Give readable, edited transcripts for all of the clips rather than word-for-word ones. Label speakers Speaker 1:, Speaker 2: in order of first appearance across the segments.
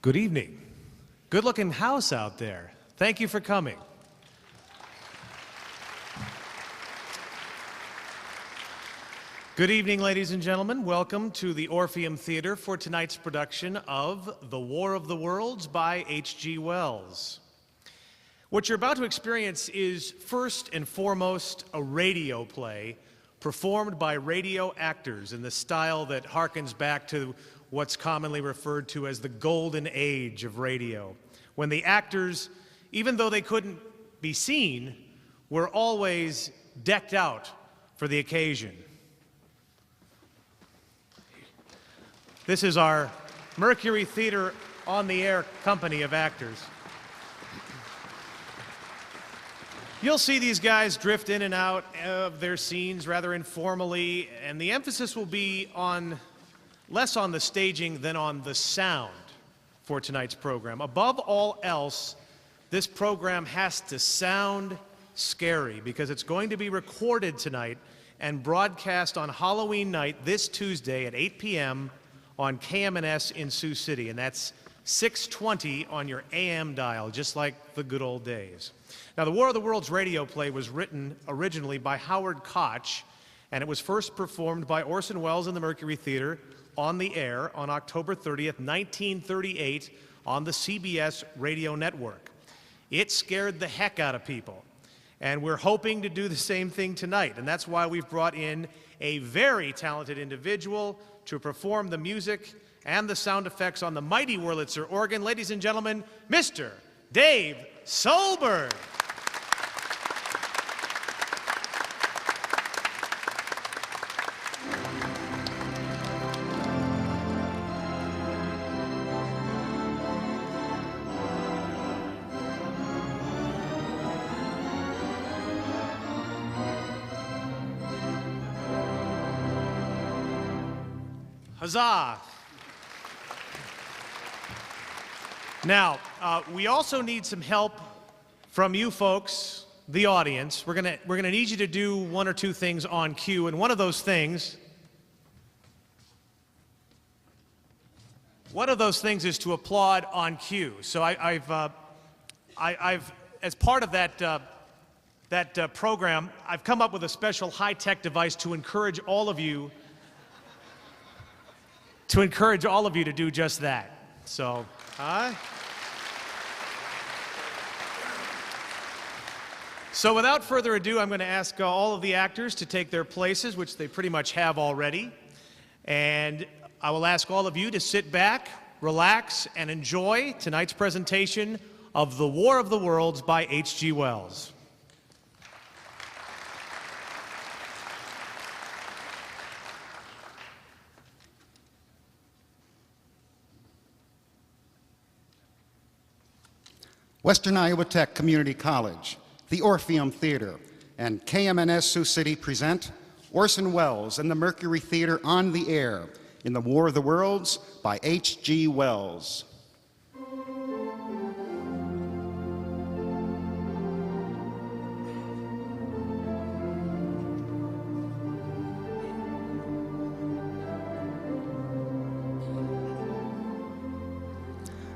Speaker 1: Good evening. Good looking house out there. Thank you for coming. Good evening, ladies and gentlemen. Welcome to the Orpheum Theater for tonight's production of The War of the Worlds by H.G. Wells. What you're about to experience is first and foremost a radio play performed by radio actors in the style that harkens back to what's commonly referred to as the golden age of radio, when the actors, even though they couldn't be seen, were always decked out for the occasion. This is our Mercury Theater on the Air company of actors. You'll see these guys drift in and out of their scenes rather informally, and the emphasis will be less on the staging than on the sound for tonight's program. Above all else, this program has to sound scary because it's going to be recorded tonight and broadcast on Halloween night this Tuesday at 8 p.m. on KMNS in Sioux City, and that's 620 on your AM dial, just like the good old days. Now, the War of the Worlds radio play was written originally by Howard Koch, and it was first performed by Orson Welles in the Mercury Theater on the air on October 30th, 1938 on the CBS radio network. It scared the heck out of people, and we're hoping to do the same thing tonight, and that's why we've brought in a very talented individual to perform the music and the sound effects on the mighty Wurlitzer organ. Ladies and gentlemen, Mr. Dave Solberg. Huzzah! Now, we also need some help from you folks, the audience. We're gonna need you to do one or two things on cue, and one of those things is to applaud on cue. So I've as part of that program, I've come up with a special high-tech device to encourage all of you to do just that. So, So without further ado, I'm going to ask all of the actors to take their places, which they pretty much have already. And I will ask all of you to sit back, relax, and enjoy tonight's presentation of The War of the Worlds by H.G. Wells.
Speaker 2: Western Iowa Tech Community College, the Orpheum Theater, and KMNS Sioux City present Orson Welles and the Mercury Theater on the Air in The War of the Worlds by H.G. Wells.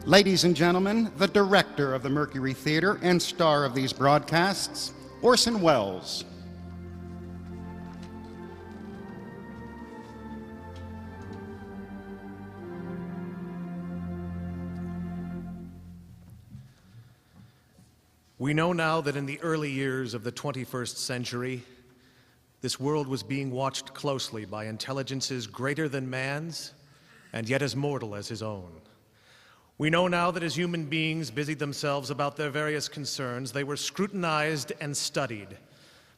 Speaker 2: Ladies and gentlemen, the director of the Mercury Theater and star of these broadcasts, Orson Welles.
Speaker 1: We know now that in the early years of the 21st century, this world was being watched closely by intelligences greater than man's and yet as mortal as his own. We know now that as human beings busied themselves about their various concerns, they were scrutinized and studied,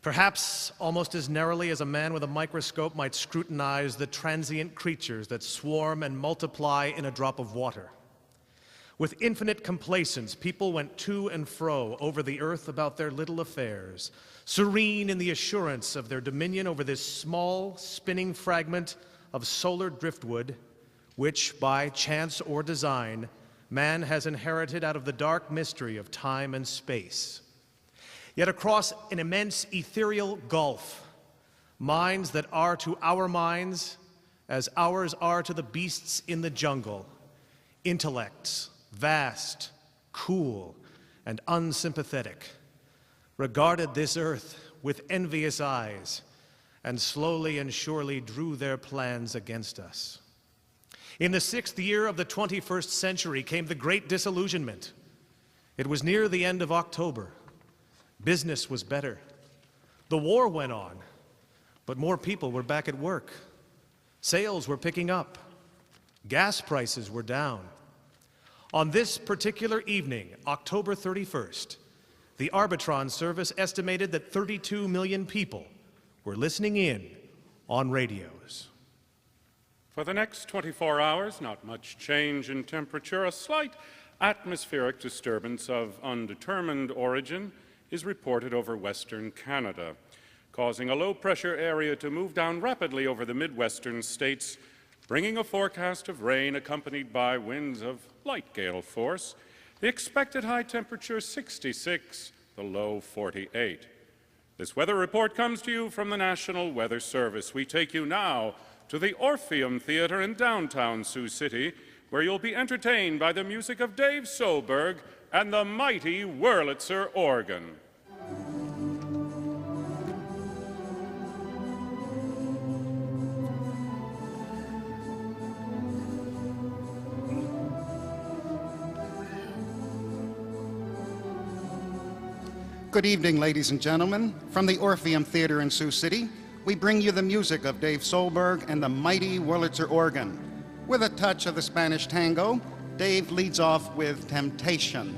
Speaker 1: perhaps almost as narrowly as a man with a microscope might scrutinize the transient creatures that swarm and multiply in a drop of water. With infinite complacence, people went to and fro over the earth about their little affairs, serene in the assurance of their dominion over this small, spinning fragment of solar driftwood, which, by chance or design, man has inherited out of the dark mystery of time and space. Yet across an immense ethereal gulf, minds that are to our minds as ours are to the beasts in the jungle, intellects vast, cool, and unsympathetic, regarded this earth with envious eyes and slowly and surely drew their plans against us. In the 6th year of the 21st century came the Great Disillusionment. It was near the end of October. Business was better. The war went on, but more people were back at work. Sales were picking up. Gas prices were down. On this particular evening, October 31st, the Arbitron service estimated that 32 million people were listening in on radios.
Speaker 3: For the next 24 hours, not much change in temperature. A slight atmospheric disturbance of undetermined origin is reported over Western Canada, causing a low-pressure area to move down rapidly over the Midwestern states, bringing a forecast of rain accompanied by winds of light gale force. The expected high temperature 66, the low 48. This weather report comes to you from the National Weather Service. We take you now to the Orpheum Theatre in downtown Sioux City, where you'll be entertained by the music of Dave Soberg and the mighty Wurlitzer organ.
Speaker 2: Good evening, ladies and gentlemen. From the Orpheum Theatre in Sioux City, we bring you the music of Dave Solberg and the mighty Wurlitzer organ. With a touch of the Spanish tango, Dave leads off with Temptation.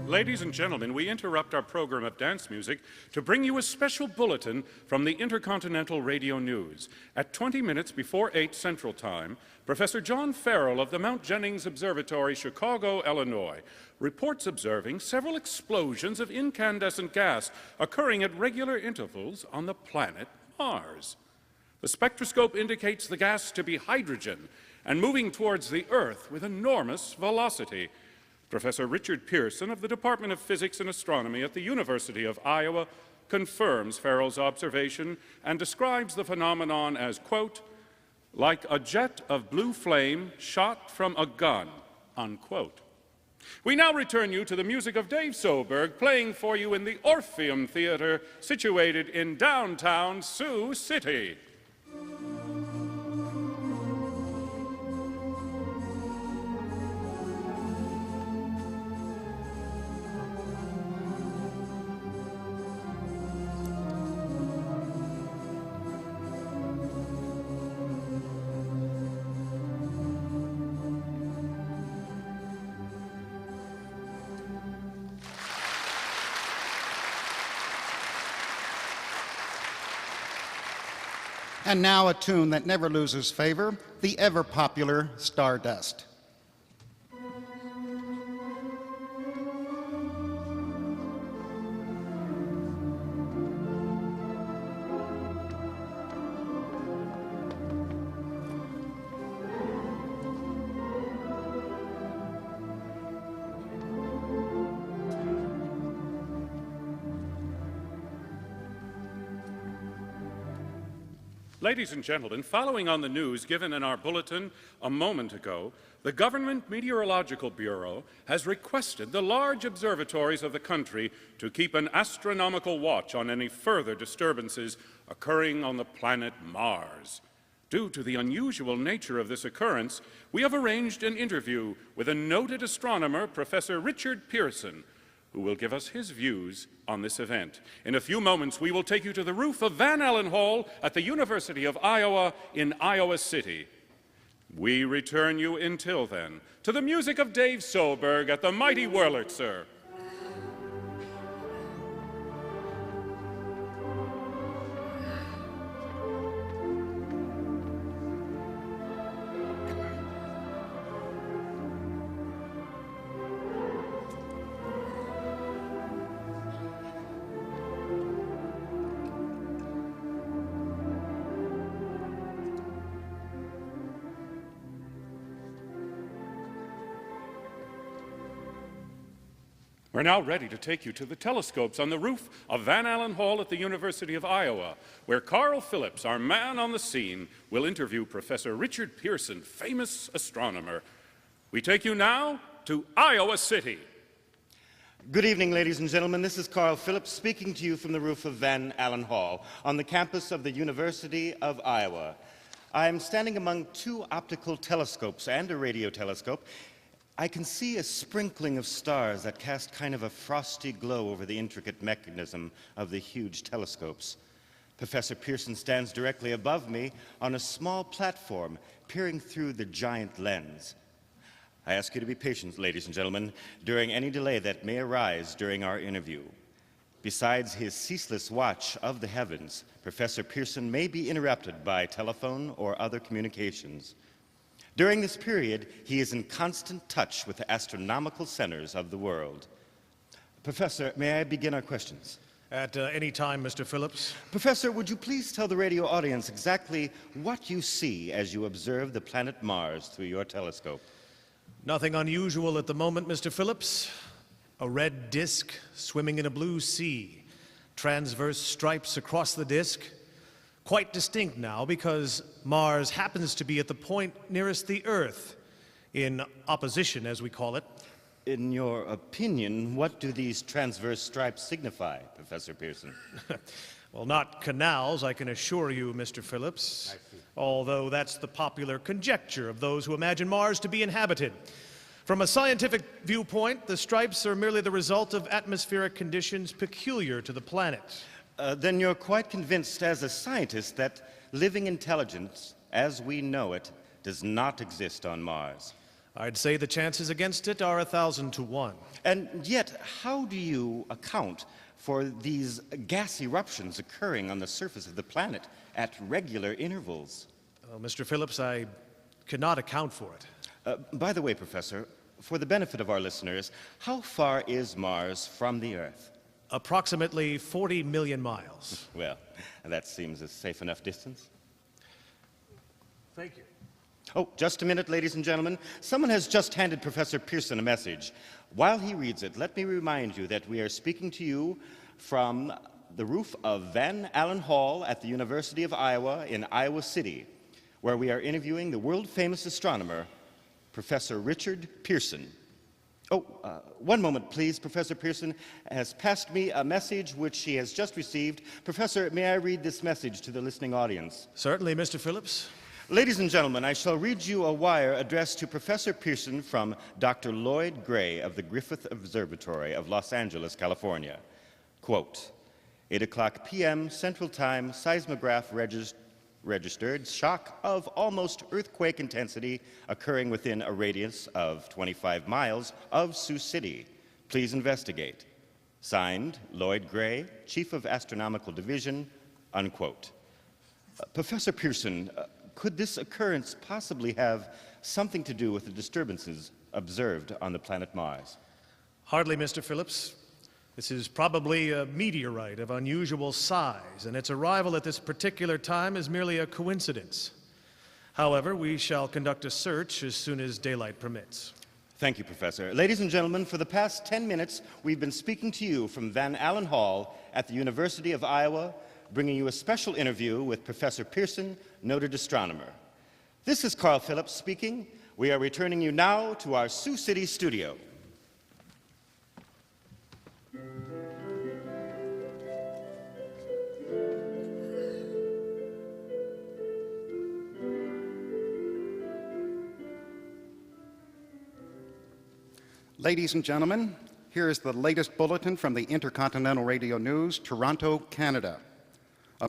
Speaker 3: Ladies and gentlemen, we interrupt our program of dance music to bring you a special bulletin from the Intercontinental Radio News. At 20 minutes before 8 Central Time, Professor John Farrell of the Mount Jennings Observatory, Chicago, Illinois, reports observing several explosions of incandescent gas occurring at regular intervals on the planet Mars. The spectroscope indicates the gas to be hydrogen and moving towards the Earth with enormous velocity. Professor Richard Pearson of the Department of Physics and Astronomy at the University of Iowa confirms Farrell's observation and describes the phenomenon as, quote, like a jet of blue flame shot from a gun, unquote. We now return you to the music of Dave Soberg playing for you in the Orpheum Theatre situated in downtown Sioux City.
Speaker 2: And now a tune that never loses favor, the ever-popular Stardust.
Speaker 3: Ladies and gentlemen, following on the news given in our bulletin a moment ago, the Government Meteorological Bureau has requested the large observatories of the country to keep an astronomical watch on any further disturbances occurring on the planet Mars. Due to the unusual nature of this occurrence, we have arranged an interview with a noted astronomer, Professor Richard Pearson, who will give us his views on this event. In a few moments, we will take you to the roof of Van Allen Hall at the University of Iowa in Iowa City. We return you until then to the music of Dave Soberg at the mighty Wurlitzer. We're now ready to take you to the telescopes on the roof of Van Allen Hall at the University of Iowa, where Carl Phillips, our man on the scene, will interview Professor Richard Pearson, famous astronomer. We take you now to Iowa City.
Speaker 4: Good evening, ladies and gentlemen. This is Carl Phillips speaking to you from the roof of Van Allen Hall on the campus of the University of Iowa. I'm standing among two optical telescopes and a radio telescope. I can see a sprinkling of stars that cast kind of a frosty glow over the intricate mechanism of the huge telescopes. Professor Pearson stands directly above me on a small platform peering through the giant lens. I ask you to be patient, ladies and gentlemen, during any delay that may arise during our interview. Besides his ceaseless watch of the heavens, Professor Pearson may be interrupted by telephone or other communications. During this period, he is in constant touch with the astronomical centers of the world. Professor, may I begin our questions?
Speaker 1: At any time, Mr. Phillips.
Speaker 4: Professor, would you please tell the radio audience exactly what you see as you observe the planet Mars through your telescope?
Speaker 1: Nothing unusual at the moment, Mr. Phillips. A red disk swimming in a blue sea. Transverse stripes across the disk. Quite distinct now because Mars happens to be at the point nearest the Earth, in opposition, as we call it.
Speaker 4: In your opinion, what do these transverse stripes signify, Professor Pearson?
Speaker 1: Well, not canals, I can assure you, Mr. Phillips. Although that's the popular conjecture of those who imagine Mars to be inhabited. From a scientific viewpoint, the stripes are merely the result of atmospheric conditions peculiar to the planet.
Speaker 4: Then you're quite convinced as a scientist that living intelligence, as we know it, does not exist on Mars.
Speaker 1: I'd say the chances against it are 1,000 to 1.
Speaker 4: And yet, how do you account for these gas eruptions occurring on the surface of the planet at regular intervals?
Speaker 1: Well, Mr. Phillips, I cannot account for it.
Speaker 4: By the way, Professor, for the benefit of our listeners, how far is Mars from the Earth?
Speaker 1: Approximately 40 million miles.
Speaker 4: Well, that seems a safe enough distance.
Speaker 1: Thank you.
Speaker 4: Oh, just a minute, ladies and gentlemen. Someone has just handed Professor Pearson a message. While he reads it, let me remind you that we are speaking to you from the roof of Van Allen Hall at the University of Iowa in Iowa City, where we are interviewing the world-famous astronomer, Professor Richard Pearson. Oh, one moment, please. Professor Pearson has passed me a message which he has just received. Professor, may I read this message to the listening audience?
Speaker 1: Certainly, Mr. Phillips.
Speaker 4: Ladies and gentlemen, I shall read you a wire addressed to Professor Pearson from Dr. Lloyd Gray of the Griffith Observatory of Los Angeles, California. Quote, 8 o'clock p.m. Central Time, seismograph registered shock of almost earthquake intensity occurring within a radius of 25 miles of Sioux City. Please investigate. Signed, Lloyd Gray, Chief of Astronomical Division, unquote. Professor Pearson, could this occurrence possibly have something to do with the disturbances observed on the planet Mars?
Speaker 1: Hardly, Mr. Phillips. This is probably a meteorite of unusual size, and its arrival at this particular time is merely a coincidence. However, we shall conduct a search as soon as daylight permits.
Speaker 4: Thank you, Professor. Ladies and gentlemen, for the past 10 minutes, we've been speaking to you from Van Allen Hall at the University of Iowa, bringing you a special interview with Professor Pearson, noted astronomer. This is Carl Phillips speaking. We are returning you now to our Sioux City studio.
Speaker 2: Ladies and gentlemen, here is the latest bulletin from the Intercontinental Radio News, Toronto, Canada.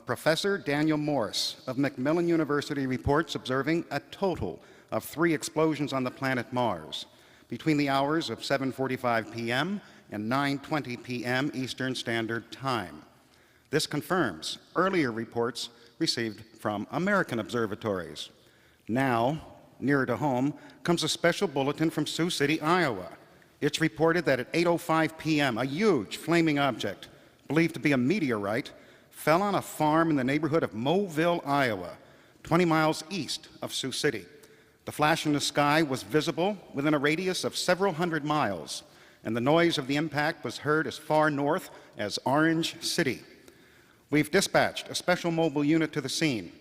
Speaker 2: Professor Daniel Morse of Macmillan University reports observing a total of 3 explosions on the planet Mars between the hours of 7:45 p.m. and 9:20 p.m. Eastern Standard Time. This confirms earlier reports received from American observatories. Now, nearer to home, comes a special bulletin from Sioux City, Iowa. It's reported that at 8:05 p.m., a huge flaming object, believed to be a meteorite, fell on a farm in the neighborhood of Moville, Iowa, 20 miles east of Sioux City. The flash in the sky was visible within a radius of several hundred miles, and the noise of the impact was heard as far north as Orange City. We've dispatched a special mobile unit to the scene,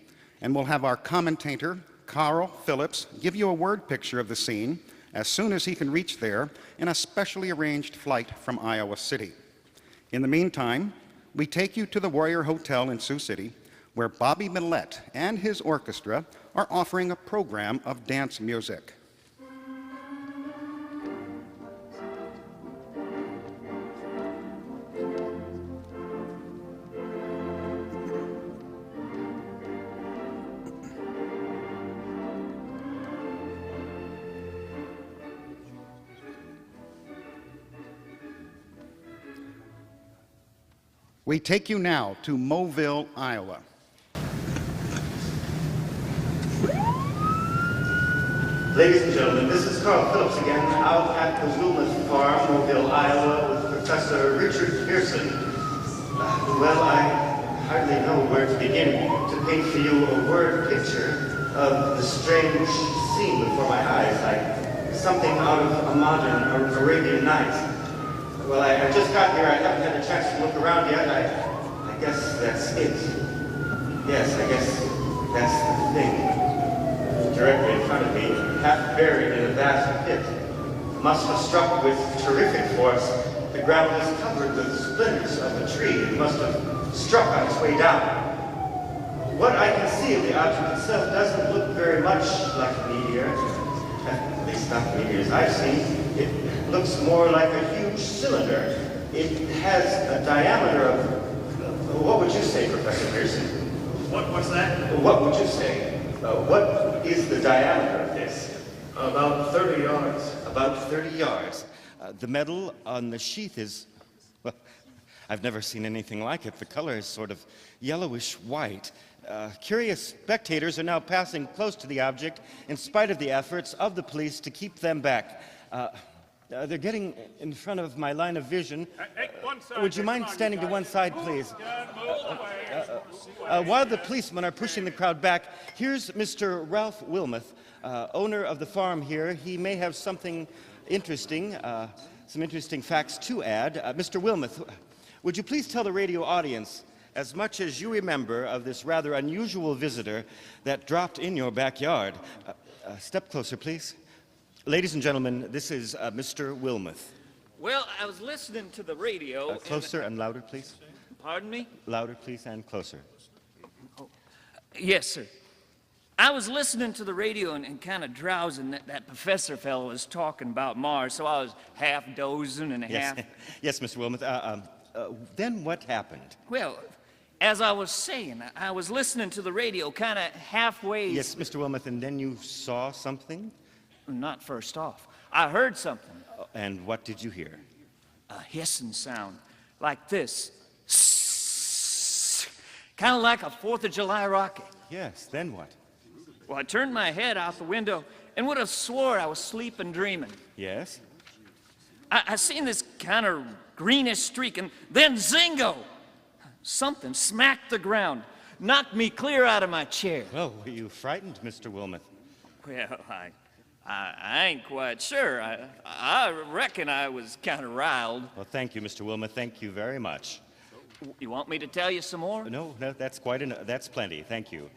Speaker 2: and we'll have our commentator, Carl Phillips, give you a word picture of the scene as soon as he can reach there in a specially arranged flight from Iowa City. In the meantime, we take you to the Warrior Hotel in Sioux City, where Bobby Millette and his orchestra are offering a program of dance music. We take you now to Mobile, Iowa.
Speaker 4: Ladies and gentlemen, this is Carl Phillips again, out at the Wilmeth Farm, Mobile, Iowa, with Professor Richard Pearson. Well, I hardly know where to begin to paint for you a word picture of the strange scene before my eyes, like something out of a modern Arabian Nights. Well, I just got here. I haven't had a chance to look around yet. I guess that's it. Yes, I guess that's the thing. Directly in front of me, half buried in a vast pit. Must have struck with terrific force. The ground is covered with splinters of a tree. It must have struck on its way down. What I can see of the object itself doesn't look very much like a meteor. At least not the meteors I've seen. It looks more like a huge cylinder. It has a diameter of, what would you say, Professor Pearson?
Speaker 1: What's that?
Speaker 4: What would you say? What is the diameter of this?
Speaker 1: About 30 yards.
Speaker 4: About 30 yards. The metal on the sheath is, well, I've never seen anything like it. The color is sort of yellowish white. Curious spectators are now passing close to the object in spite of the efforts of the police to keep them back. They're getting in front of my line of vision.
Speaker 3: Hey, one side,
Speaker 4: Would you mind standing to one side, please? While the policemen are pushing the crowd back, here's Mr. Ralph Wilmeth, owner of the farm here. He may have something interesting, some interesting facts to add. Mr. Wilmeth, would you please tell the radio audience as much as you remember of this rather unusual visitor that dropped in your backyard? Step closer, please. Ladies and gentlemen, this is Mr. Wilmeth.
Speaker 5: Well, I was listening to the radio.
Speaker 4: Closer and louder, please.
Speaker 5: Pardon me?
Speaker 4: Louder, please, and closer.
Speaker 5: Yes, sir. I was listening to the radio and kind of drowsing. That professor fellow was talking about Mars, so I was half dozing and
Speaker 4: Yes,
Speaker 5: half.
Speaker 4: yes, Mr. Wilmeth. Then what happened?
Speaker 5: Well, as I was saying, I was listening to the radio kind of halfway.
Speaker 4: Yes, Mr. Wilmeth, and then you saw something?
Speaker 5: Not first off. I heard something.
Speaker 4: And what did you hear?
Speaker 5: A hissing sound like this. Kind of like a 4th of July rocket.
Speaker 4: Yes, then what?
Speaker 5: Well, I turned my head out the window and would have swore I was sleeping dreaming.
Speaker 4: Yes?
Speaker 5: I seen this kind of greenish streak, and then zingo! Something smacked the ground, knocked me clear out of my chair.
Speaker 4: Well, were you frightened, Mr. Wilmeth?
Speaker 5: Well, I ain't quite sure. I reckon I was kind of riled.
Speaker 4: Well, thank you, Mr. Wilmeth. Thank you very much.
Speaker 5: You want me to tell you some more?
Speaker 4: No, that's quite enough. That's plenty. Thank you.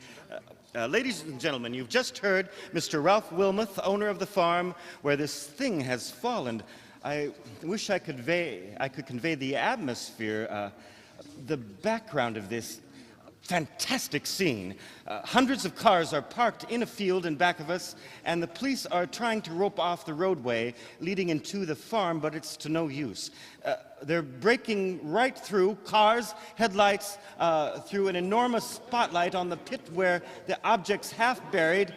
Speaker 4: Ladies and gentlemen, you've just heard Mr. Ralph Wilmeth, owner of the farm where this thing has fallen. I wish I could convey the atmosphere, the background of this fantastic scene. Hundreds of cars are parked in a field in back of us, and the police are trying to rope off the roadway leading into the farm, but it's to no use. They're breaking right through cars, headlights, through an enormous spotlight on the pit where the object's half buried.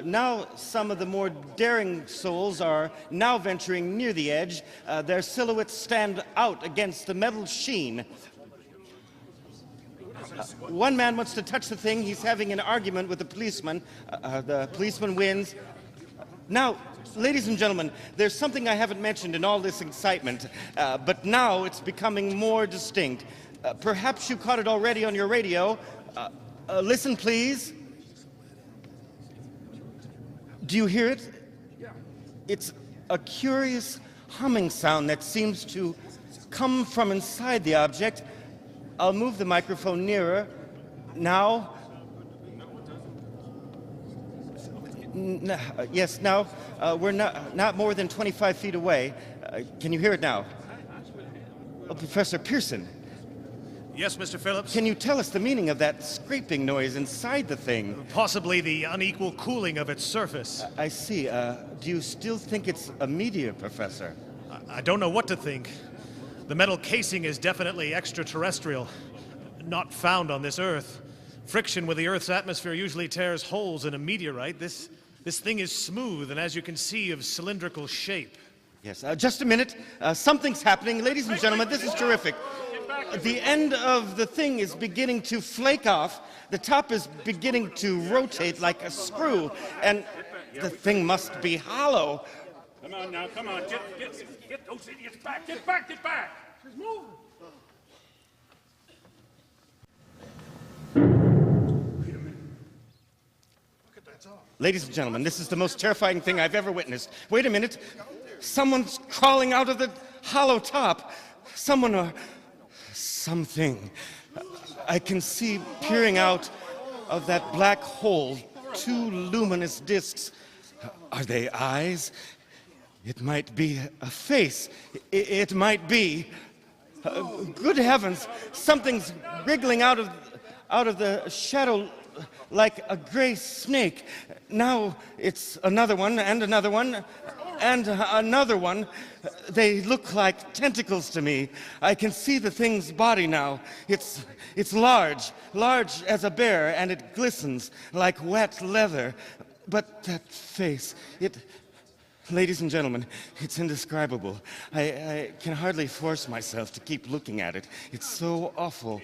Speaker 4: Now some of the more daring souls are now venturing near the edge. Their silhouettes stand out against the metal sheen. One man wants to touch the thing. He's having an argument with the policeman. The policeman wins. Now, ladies and gentlemen, there's something I haven't mentioned in all this excitement, but now it's becoming more distinct. Perhaps you caught it already on your radio. Listen, please. Do you hear it? It's a curious, humming sound that seems to come from inside the object. I'll move the microphone nearer. Now. Yes, now we're not more than 25 feet away. Can you hear it now? Oh, Professor Pearson.
Speaker 1: Yes, Mr. Phillips?
Speaker 4: Can you tell us the meaning of that scraping noise inside the thing?
Speaker 1: Possibly the unequal cooling of its surface.
Speaker 4: I see. Do you still think it's a meteor, Professor?
Speaker 1: I don't know what to think. The metal casing is definitely extraterrestrial, not found on this Earth. Friction with the Earth's atmosphere usually tears holes in a meteorite. This thing is smooth and, as you can see, of cylindrical shape.
Speaker 4: Yes, just a minute. Something's happening. Ladies and gentlemen, this is terrific. The end of the thing is beginning to flake off. The top is beginning to rotate like a screw, and the thing must be hollow.
Speaker 3: Come on now, come on. Get those idiots back. Get back, get back. Just move.
Speaker 4: Ladies and gentlemen, this is the most terrifying thing I've ever witnessed. Wait a minute. Someone's crawling out of the hollow top. Someone or something. I can see peering out of that black hole two luminous discs. Are they eyes? It might be a face. It might be. Good heavens! Something's wriggling out of the shadow like a gray snake. Now it's another one and another one and another one. They look like tentacles to me. I can see the thing's body now. It's large as a bear, and it glistens like wet leather. But that face, ladies and gentlemen, it's indescribable. I can hardly force myself to keep looking at it. It's so awful.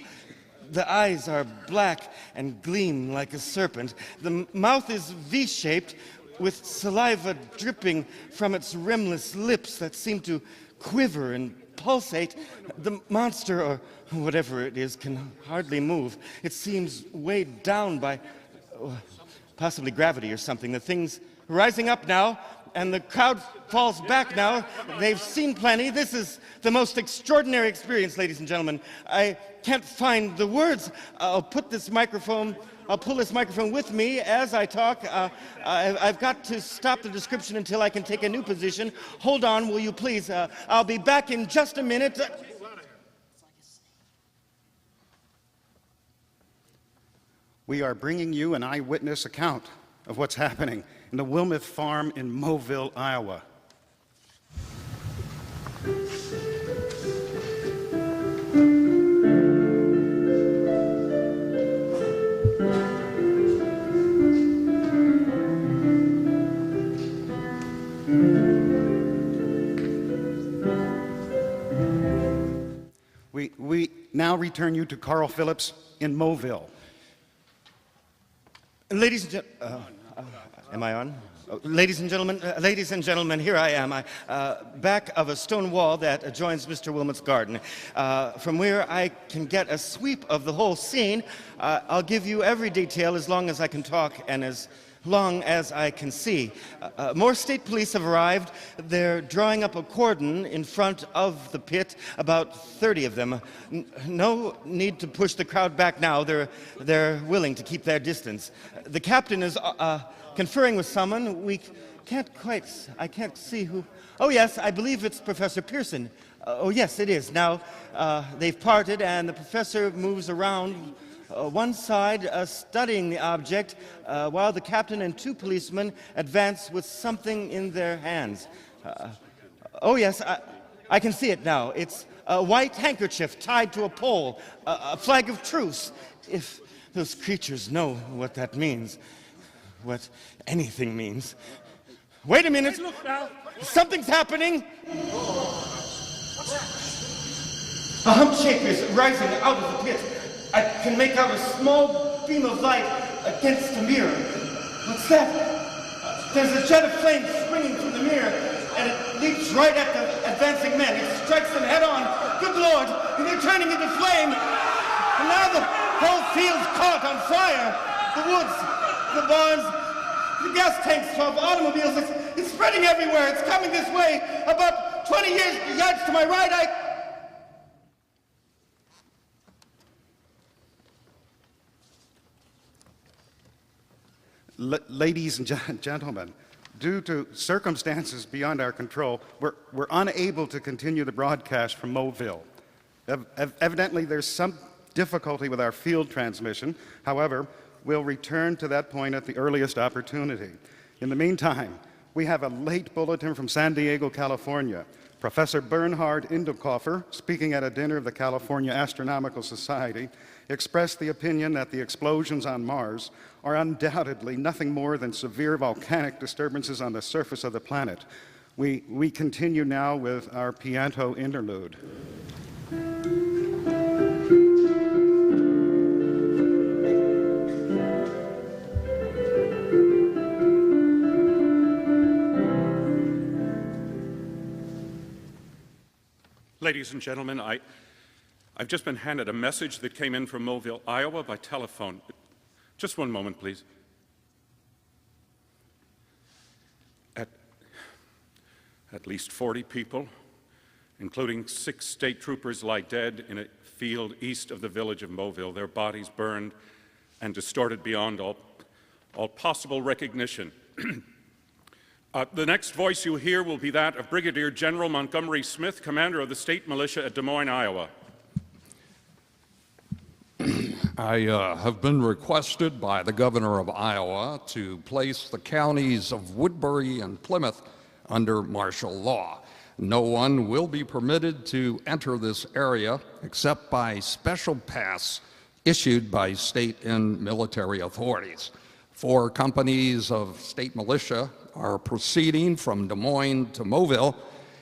Speaker 4: The eyes are black and gleam like a serpent. The mouth is V-shaped with saliva dripping from its rimless lips that seem to quiver and pulsate. The monster, or whatever it is, can hardly move. It seems weighed down by possibly gravity or something. The thing's rising up now, and the crowd falls back now. They've seen plenty. This is the most extraordinary experience, ladies and gentlemen. I can't find the words. I'll pull this microphone with me as I talk. I've got to stop the description until I can take a new position. Hold on, will you please? I'll be back in just a minute.
Speaker 2: We are bringing you an eyewitness account of what's happening in the Wilmuth Farm in Moville, Iowa. We now return you to Carl Phillips in Moville.
Speaker 4: Ladies and gentlemen, am I on? Ladies and gentlemen, here I am, back of a stone wall that adjoins Mr. Wilmot's garden. From where I can get a sweep of the whole scene, I'll give you every detail as long as I can talk and as long as I can see. More state police have arrived. They're drawing up a cordon in front of the pit, about 30 of them. No need to push the crowd back now. They're willing to keep their distance. The captain is conferring with someone. I can't see who. Oh yes, I believe it's Professor Pearson. Oh yes, it is. Now they've parted and the professor moves around one side studying the object while the captain and two policemen advance with something in their hands. Oh yes, I can see it now. It's a white handkerchief tied to a pole, a flag of truce. If those creatures know what that means, what anything means. Wait a minute! Something's happening! A hump shape is rising out of the pit. I can make out a small beam of light against the mirror. What's that? There's a jet of flame springing from the mirror, and it leaps right at the advancing men. It strikes them head on. Good Lord! They're turning into flame! And now the whole field's caught on fire. The woods, the barns, the gas tanks of automobiles, it's spreading everywhere. It's coming this way. About 20 yards to my right,
Speaker 2: Ladies and gentlemen, due to circumstances beyond our control, we're unable to continue the broadcast from Mobile. Evidently, there's some difficulty with our field transmission. However, we'll return to that point at the earliest opportunity. In the meantime, we have a late bulletin from San Diego, California. Professor Bernhard Indokoffer, speaking at a dinner of the California Astronomical Society, expressed the opinion that the explosions on Mars are undoubtedly nothing more than severe volcanic disturbances on the surface of the planet. We continue now with our piano interlude.
Speaker 3: Ladies and gentlemen, I've just been handed a message that came in from Mobile, Iowa by telephone. Just one moment, please. At least 40 people, including 6 state troopers, lie dead in a field east of the village of Mobile, their bodies burned and distorted beyond all possible recognition. The next voice you hear will be that of Brigadier General Montgomery Smith, commander of the state militia at Des Moines, Iowa.
Speaker 6: I have been requested by the governor of Iowa to place the counties of Woodbury and Plymouth under martial law. No one will be permitted to enter this area except by special pass issued by state and military authorities. 4 companies of state militia are proceeding from Des Moines to Mobile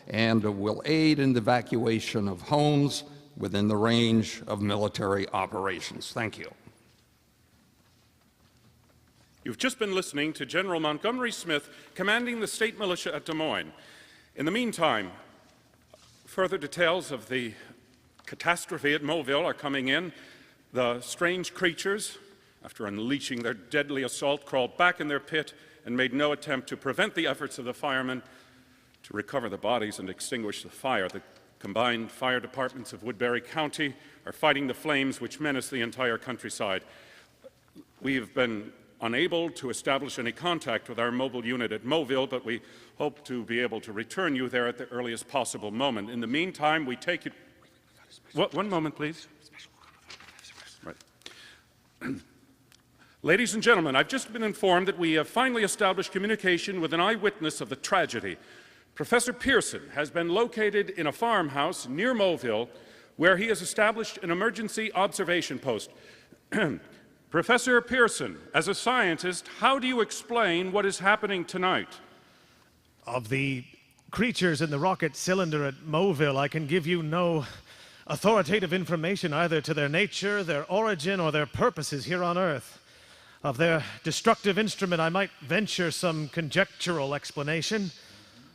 Speaker 6: and will aid in the evacuation of homes within the range of military operations. Thank you.
Speaker 3: You've just been listening to General Montgomery Smith, commanding the state militia at Des Moines. In the meantime, further details of the catastrophe at Mobile are coming in. The strange creatures, after unleashing their deadly assault, crawled back in their pit and made no attempt to prevent the efforts of the firemen to recover the bodies and extinguish the fire. The combined fire departments of Woodbury County are fighting the flames which menace the entire countryside. We have been unable to establish any contact with our mobile unit at Mobile, but we hope to be able to return you there at the earliest possible moment. In the meantime, we take you... One moment, please. Right. Ladies and gentlemen, I've just been informed that we have finally established communication with an eyewitness of the tragedy. Professor Pearson has been located in a farmhouse near Mobile where he has established an emergency observation post. Professor Pearson, as a scientist, how do you explain what is happening tonight?
Speaker 1: Of the creatures in the rocket cylinder at Mobile, I can give you no authoritative information either to their nature, their origin, or their purposes here on Earth. Of their destructive instrument, I might venture some conjectural explanation.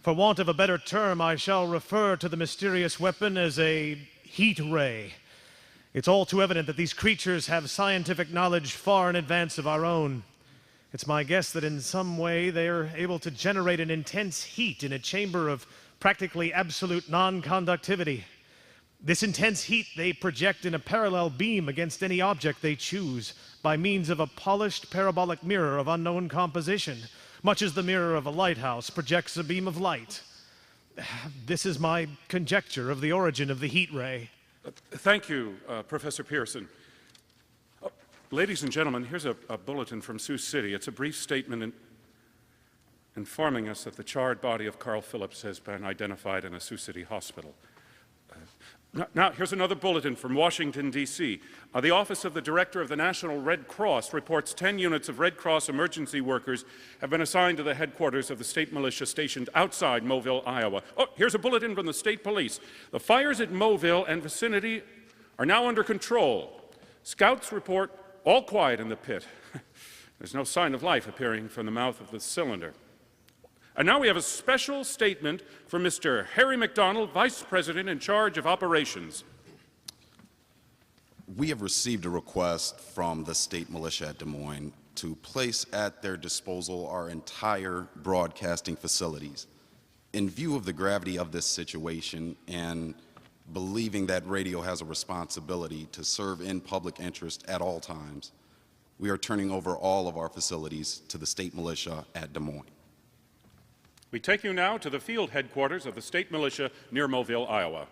Speaker 1: For want of a better term, I shall refer to the mysterious weapon as a heat ray. It's all too evident that these creatures have scientific knowledge far in advance of our own. It's my guess that in some way they are able to generate an intense heat in a chamber of practically absolute non-conductivity. This intense heat they project in a parallel beam against any object they choose by means of a polished parabolic mirror of unknown composition, much as the mirror of a lighthouse projects a beam of light. This is my conjecture of the origin of the heat ray.
Speaker 3: Thank you, Professor Pearson. Ladies and gentlemen, here's a bulletin from Sioux City. It's a brief statement informing us that the charred body of Carl Phillips has been identified in a Sioux City hospital. Now, here's another bulletin from Washington, D.C. The Office of the Director of the National Red Cross reports 10 units of Red Cross emergency workers have been assigned to the headquarters of the state militia stationed outside Mobile, Iowa. Oh, here's a bulletin from the state police. The fires at Mobile and vicinity are now under control. Scouts report all quiet in the pit. There's no sign of life appearing from the mouth of the cylinder. And now we have a special statement from Mr. Harry McDonald, Vice President in charge of operations.
Speaker 7: We have received a request from the state militia at Des Moines to place at their disposal our entire broadcasting facilities. in view of the gravity of this situation and believing that radio has a responsibility to serve in public interest at all times, we are turning over all of our facilities to the state militia at Des Moines.
Speaker 3: We take you now to the field headquarters of the state militia near Mobile, Iowa.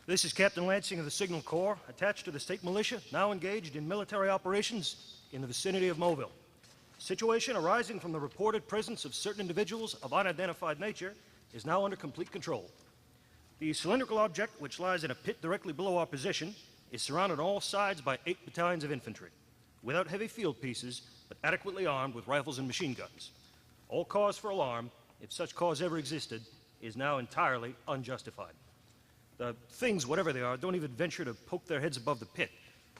Speaker 8: This is Captain Lansing of the Signal Corps, attached to the state militia, now engaged in military operations in the vicinity of Mobile. Situation arising from the reported presence of certain individuals of unidentified nature is now under complete control. The cylindrical object, which lies in a pit directly below our position, is surrounded on all sides by 8 battalions of infantry, without heavy field pieces, but adequately armed with rifles and machine guns. All cause for alarm, if such cause ever existed, is now entirely unjustified. The things, whatever they are, don't even venture to poke their heads above the pit.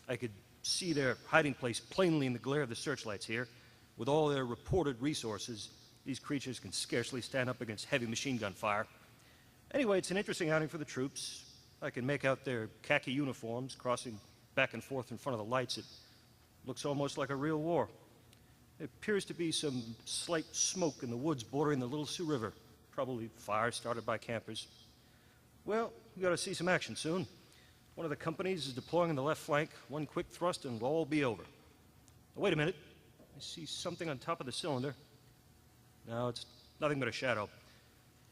Speaker 8: I could see their hiding place plainly in the glare of the searchlights here. With all their reported resources, these creatures can scarcely stand up against heavy machine gun fire. Anyway, it's an interesting outing for the troops. I can make out their khaki uniforms crossing back and forth in front of the lights. It looks almost like a real war. There appears to be some slight smoke in the woods bordering the Little Sioux River, probably fire started by campers. Well, we got to see some action soon. One of the companies is deploying on the left flank. One quick thrust and it'll all be over. Oh, wait a minute. I see something on top of the cylinder. No, it's nothing but a shadow.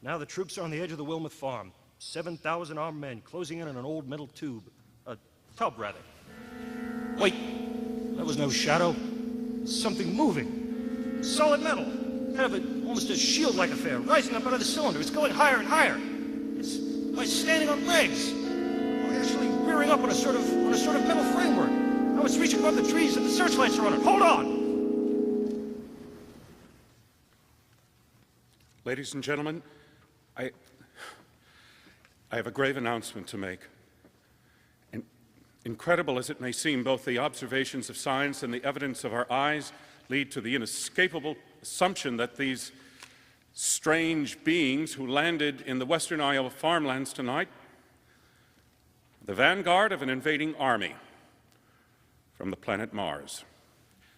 Speaker 8: Now the troops are on the edge of the Wilmouth farm. 7,000 armed men closing in on an old metal tube. A tub, rather. Wait, that was no shadow. Something moving. Solid metal. Kind of almost a shield-like affair, rising up out of the cylinder. It's going higher and higher. It's like standing on legs. Or actually rearing up on a sort of metal framework. Now it's reaching above the trees and the searchlights are on it. Hold on!
Speaker 3: Ladies and gentlemen, I have a grave announcement to make. And incredible as it may seem, both the observations of science and the evidence of our eyes lead to the inescapable assumption that these strange beings who landed in the western Iowa farmlands tonight, the vanguard of an invading army from the planet Mars.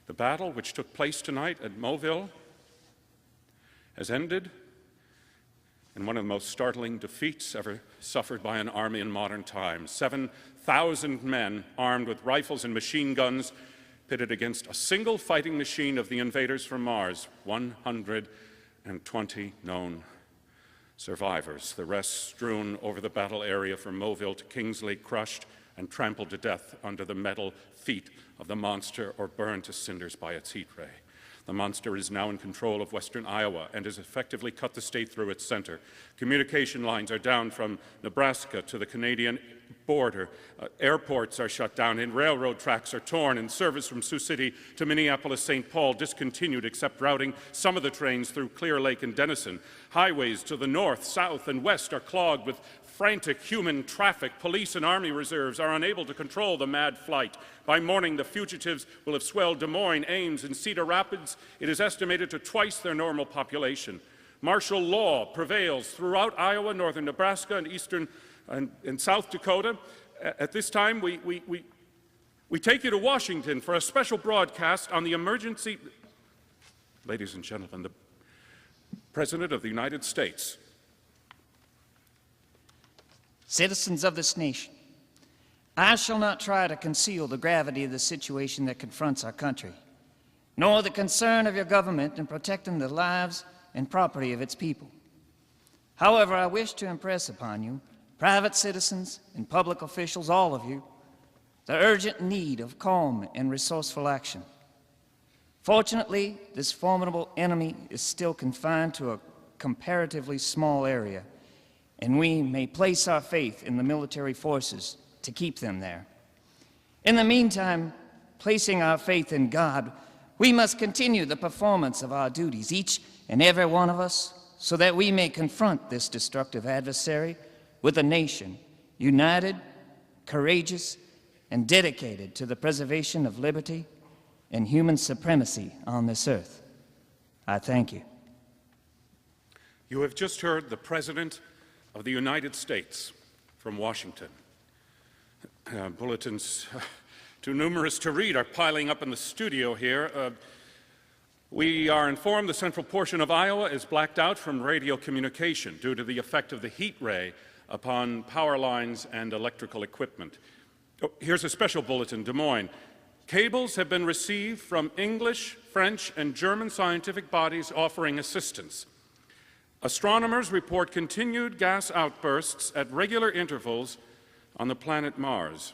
Speaker 3: The battle which took place tonight at Mobile has ended in one of the most startling defeats ever suffered by an army in modern times. 7,000 men armed with rifles and machine guns pitted against a single fighting machine of the invaders from Mars. 120 known survivors, the rest strewn over the battle area from Mobile to Kingsley, crushed and trampled to death under the metal feet of the monster or burned to cinders by its heat ray. The monster is now in control of western Iowa and has effectively cut the state through its center. Communication lines are down from Nebraska to the Canadian border. Airports are shut down and railroad tracks are torn, and service from Sioux City to Minneapolis-St. Paul discontinued except routing some of the trains through Clear Lake and Denison. Highways to the north, south, and west are clogged with frantic human traffic. Police and Army reserves are unable to control the mad flight. By morning, the fugitives will have swelled Des Moines, Ames, and Cedar Rapids. It is estimated to twice their normal population. Martial law prevails throughout Iowa, northern Nebraska, and eastern and South Dakota. At this time, we take you to Washington for a special broadcast on the emergency. Ladies and gentlemen, the President of the United States.
Speaker 5: Citizens of this nation, I shall not try to conceal the gravity of the situation that confronts our country, nor the concern of your government in protecting the lives and property of its people. However, I wish to impress upon you, private citizens and public officials, all of you, the urgent need of calm and resourceful action. Fortunately, this formidable enemy is still confined to a comparatively small area, and we may place our faith in the military forces to keep them there. In the meantime, placing our faith in God, we must continue the performance of our duties, each and every one of us, so that we may confront this destructive adversary with a nation united, courageous, and dedicated to the preservation of liberty and human supremacy on this earth. I thank you.
Speaker 3: You have just heard the President of the United States from Washington. Bulletins too numerous to read are piling up in the studio here. We are informed the central portion of Iowa is blacked out from radio communication due to the effect of the heat ray upon power lines and electrical equipment. Oh, here's a special bulletin, Des Moines. Cables have been received from English, French, and German scientific bodies offering assistance. Astronomers report continued gas outbursts at regular intervals on the planet Mars.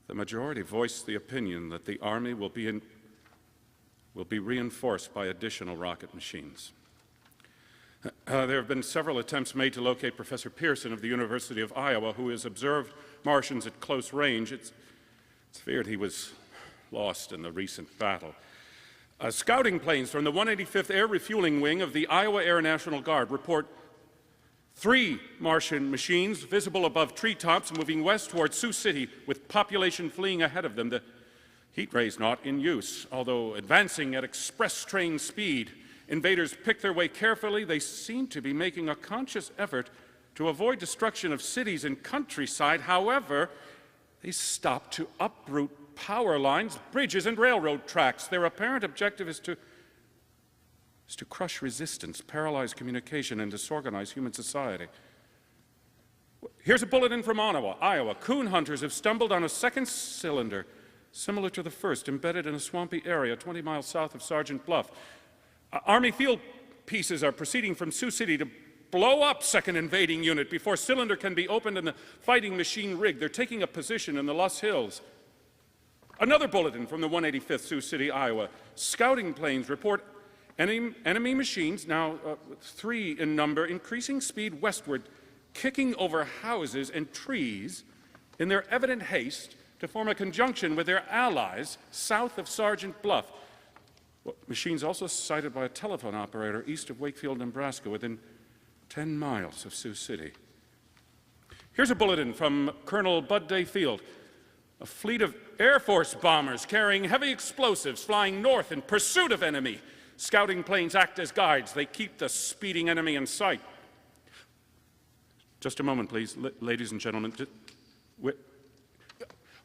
Speaker 3: The majority voiced the opinion that the Army will be reinforced by additional rocket machines. There have been several attempts made to locate Professor Pearson of the University of Iowa, who has observed Martians at close range. It's feared he was lost in the recent battle. Scouting planes from the 185th Air Refueling Wing of the Iowa Air National Guard report 3 Martian machines visible above treetops moving west towards Sioux City with population fleeing ahead of them. The heat ray is not in use, although advancing at express train speed. Invaders pick their way carefully. They seem to be making a conscious effort to avoid destruction of cities and countryside. However, they stop to uproot power lines, bridges, and railroad tracks. Their apparent objective is to crush resistance, paralyze communication, and disorganize human society. Here's a bulletin from Iowa. Coon hunters have stumbled on a second cylinder similar to the first, embedded in a swampy area 20 miles south of Sergeant Bluff. Army field pieces are proceeding from Sioux City to blow up second invading unit before cylinder can be opened and the fighting machine rigged. They're taking a position in the Loess Hills. Another bulletin from the 185th Sioux City, Iowa. Scouting planes report enemy machines, now 3 in number, increasing speed westward, kicking over houses and trees in their evident haste to form a conjunction with their allies south of Sergeant Bluff. Machines also sighted by a telephone operator east of Wakefield, Nebraska, within 10 miles of Sioux City. Here's a bulletin from Colonel Bud Day Field. A fleet of Air Force bombers carrying heavy explosives flying north in pursuit of enemy. Scouting planes act as guides. They keep the speeding enemy in sight. Just a moment, please, ladies and gentlemen.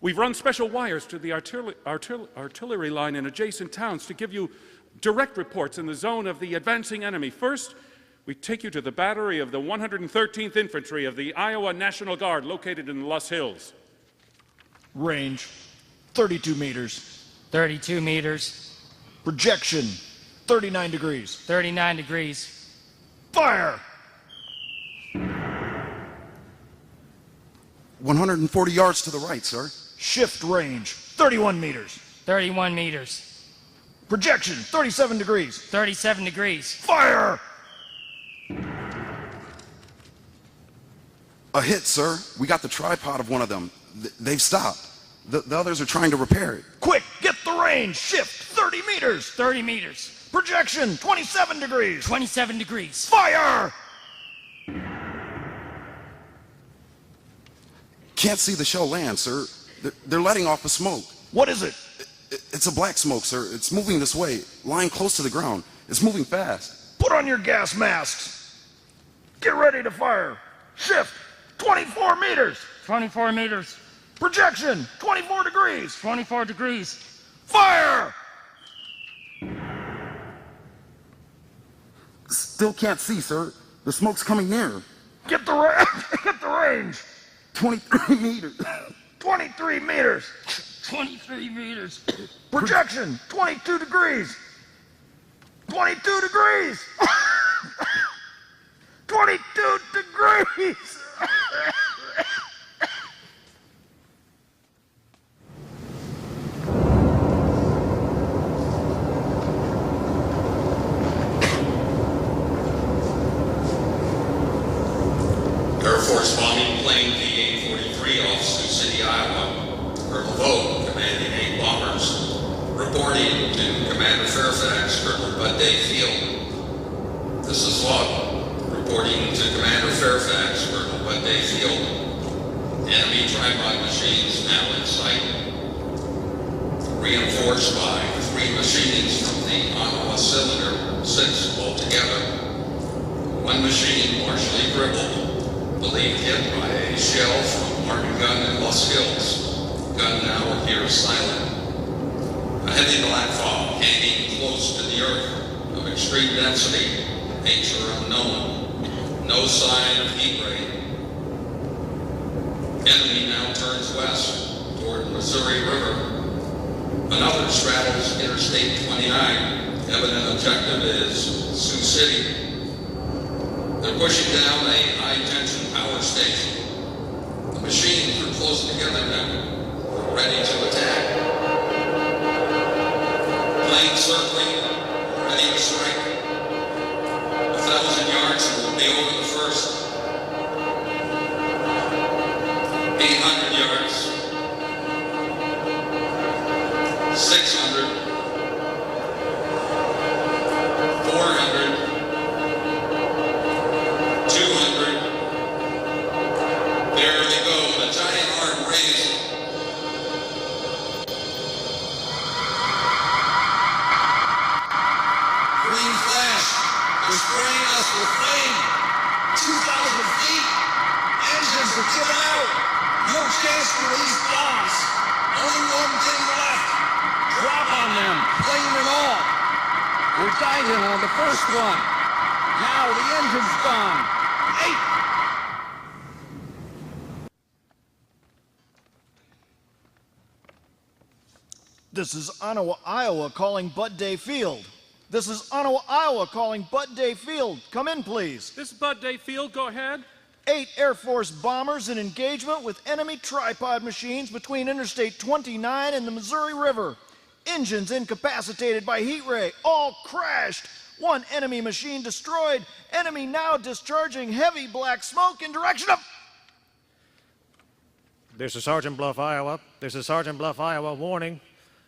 Speaker 3: We've run special wires to the artillery line in adjacent towns to give you direct reports in the zone of the advancing enemy. First, we take you to the battery of the 113th Infantry of the Iowa National Guard located in the Loess Hills.
Speaker 9: Range, 32 meters.
Speaker 5: 32 meters.
Speaker 9: Projection, 39 degrees.
Speaker 5: 39 degrees.
Speaker 9: Fire!
Speaker 7: 140 yards to the right, sir.
Speaker 9: Shift range, 31 meters.
Speaker 5: 31 meters.
Speaker 9: Projection, 37 degrees.
Speaker 5: 37 degrees.
Speaker 9: Fire!
Speaker 7: A hit, sir. We got the tripod of one of them. They've stopped. The others are trying to repair it.
Speaker 9: Quick, get the range. Shift, 30 meters.
Speaker 5: 30 meters.
Speaker 9: Projection, 27 degrees.
Speaker 5: 27 degrees.
Speaker 9: Fire!
Speaker 7: Can't see the shell land, sir. They're letting off a smoke.
Speaker 9: What is it?
Speaker 7: It's a black smoke, sir. It's moving this way, lying close to the ground. It's moving fast.
Speaker 9: Put on your gas masks. Get ready to fire. Shift, 24 meters.
Speaker 5: 24 meters.
Speaker 9: Projection, 24 degrees.
Speaker 5: 24 degrees.
Speaker 9: Fire!
Speaker 7: Still can't see, sir. The smoke's coming near.
Speaker 9: Get the range.
Speaker 7: 23 meters.
Speaker 9: 23 meters.
Speaker 5: 23 meters.
Speaker 9: Projection, 22 degrees. 22 degrees. 22 degrees.
Speaker 10: Air Force bombing plane PA-43 off Sioux City, Iowa. Colonel Vogt, commanding 8 bombers, reporting to Commander Fairfax, Colonel Bud Day Field. This is Log, reporting to Commander Fairfax, Colonel Bud Day Field. Enemy tripod machines now in sight. Reinforced by 3 machines from the Iowa cylinder, 6 altogether. 1 machine partially crippled, believed hit by a shell from Martin gun in Loess Hills. Gun now appears silent. A heavy black fog hanging close to the earth of extreme density, nature unknown, no sign of heat ray. Enemy now turns west toward the Missouri River. Another straddles Interstate 29. Evident objective is Sioux City. They're pushing down a high-tension power station. The machines are close together now. We're ready to attack. Plane circling, ready to strike. 1,000 yards and we'll be over the first. 800 yards. 600. 400. 200. There they go, the giant arm raised. Green flash, they're spraying us with flame. 2,000 feet, engines are giving out. No chance to release bombs. Only one thing left. Drop on them, plane and all. We're diving on the first one. Now the engine's gone. 8.
Speaker 9: This is Ottawa, Iowa calling Bud Day Field. This is Ottawa, Iowa calling Bud Day Field. Come in, please.
Speaker 3: This is Bud Day Field. Go ahead.
Speaker 9: 8 Air Force bombers in engagement with enemy tripod machines between Interstate 29 and the Missouri River. Engines incapacitated by heat ray. All crashed. 1 enemy machine destroyed. Enemy now discharging heavy black smoke in direction of...
Speaker 1: This is Sergeant Bluff, Iowa. This is Sergeant Bluff, Iowa. Warning.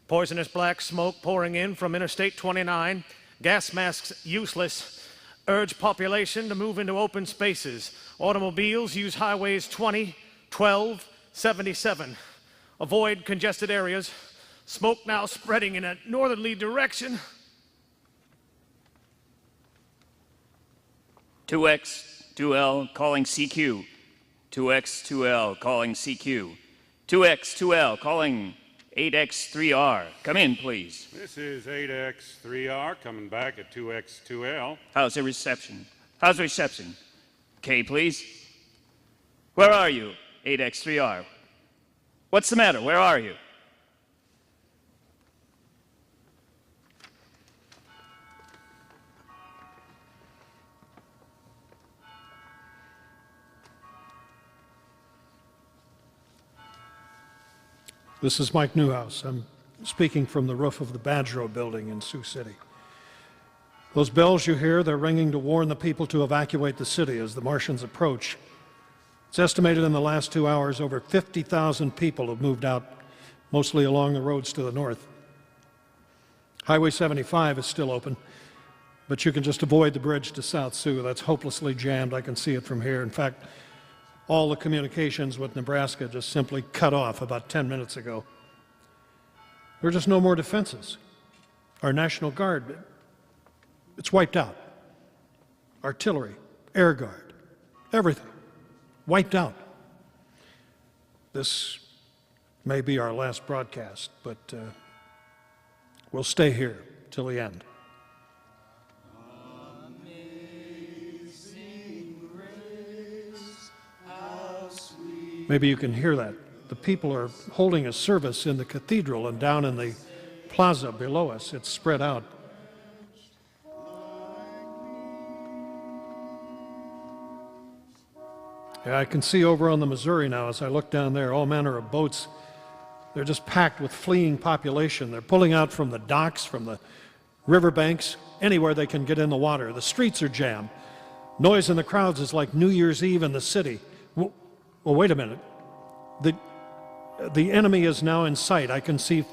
Speaker 1: Poisonous black smoke pouring in from Interstate 29. Gas masks useless. Urge population to move into open spaces. Automobiles use highways 20, 12, 77. Avoid congested areas. Smoke now spreading in a northerly direction.
Speaker 5: 2X, 2L calling CQ. 2X, 2L calling CQ. 2X, 2L calling 8X3R. Come in, please.
Speaker 3: This is 8X3R coming back at 2X2L.
Speaker 5: How's the reception? How's the reception? K, please. Where are you, 8X3R? What's the matter? Where are you?
Speaker 11: This is Mike Newhouse. I'm speaking from the roof of the Badgerow building in Sioux City. Those bells you hear, they're ringing to warn the people to evacuate the city as the Martians approach. It's estimated in the last 2 hours over 50,000 people have moved out, mostly along the roads to the north. Highway 75 is still open, but you can just avoid the bridge to South Sioux. That's hopelessly jammed. I can see it from here. In fact, all the communications with Nebraska just simply cut off about 10 minutes ago. There are just no more defenses. Our National Guard, it's wiped out. Artillery, Air Guard, everything, wiped out. This may be our last broadcast, but we'll stay here till the end. Maybe you can hear that. The people are holding a service in the cathedral and down in the plaza below us. It's spread out. Yeah, I can see over on the Missouri now as I look down there, all manner of boats. They're just packed with fleeing population. They're pulling out from the docks, from the riverbanks, anywhere they can get in the water. The streets are jammed. Noise in the crowds is like New Year's Eve in the city. Well, wait a minute. The enemy is now in sight. I can see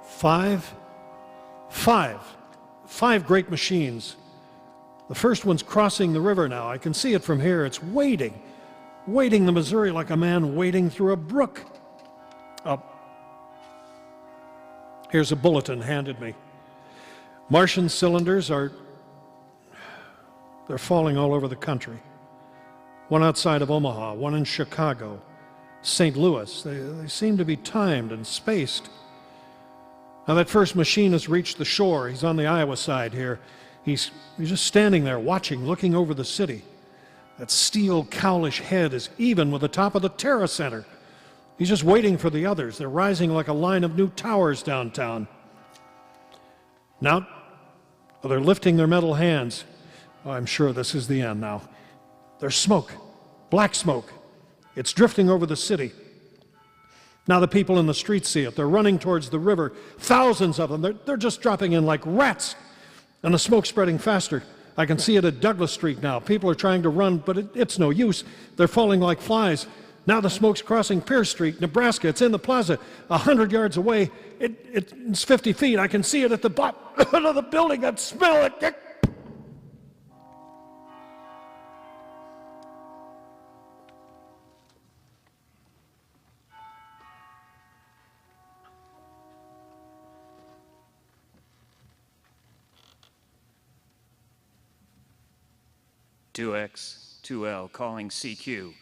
Speaker 11: five great machines. The first one's crossing the river now. I can see it from here. It's wading the Missouri like a man wading through a brook. Here's a bulletin handed me. Martian cylinders they're falling all over the country. One outside of Omaha, one in Chicago, St. Louis. They seem to be timed and spaced. Now, that first machine has reached the shore. He's on the Iowa side here. He's just standing there watching, looking over the city. That steel, cowlish head is even with the top of the Terra Center. He's just waiting for the others. They're rising like a line of new towers downtown. Now, they're lifting their metal hands. Oh, I'm sure this is the end now. There's smoke, black smoke. It's drifting over the city. Now the people in the streets see it. They're running towards the river. Thousands of them. They're just dropping in like rats. And the smoke's spreading faster. I can see it at Douglas Street now. People are trying to run, but it's no use. They're falling like flies. Now the smoke's crossing Pierce Street, Nebraska. It's in the plaza, 100 yards away. It's 50 feet. I can see it at the bottom of the building. I smell it.
Speaker 5: 2X, 2L, calling CQ.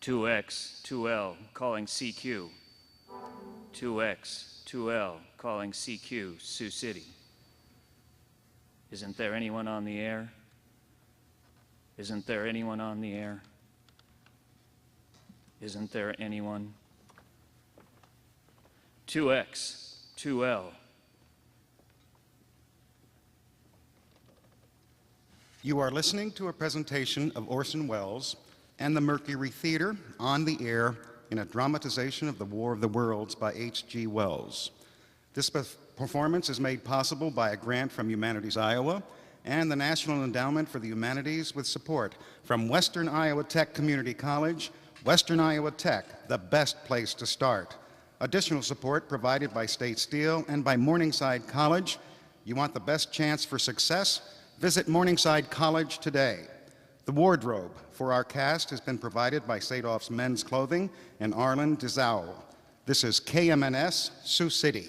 Speaker 5: 2X, 2L, calling CQ. 2X, 2L, calling CQ, Sioux City. Isn't there anyone on the air? Isn't there anyone on the air? Isn't there anyone? 2X, 2L.
Speaker 2: You are listening to a presentation of Orson Welles and the Mercury Theater on the air in a dramatization of the War of the Worlds by H.G. Wells. This performance is made possible by a grant from Humanities Iowa and the National Endowment for the Humanities with support from Western Iowa Tech Community College. Western Iowa Tech, the best place to start. Additional support provided by State Steel and by Morningside College. You want the best chance for success? Visit Morningside College today. The wardrobe for our cast has been provided by Sadov's Men's Clothing and Arlen DeZau. This is KMNS, Sioux City.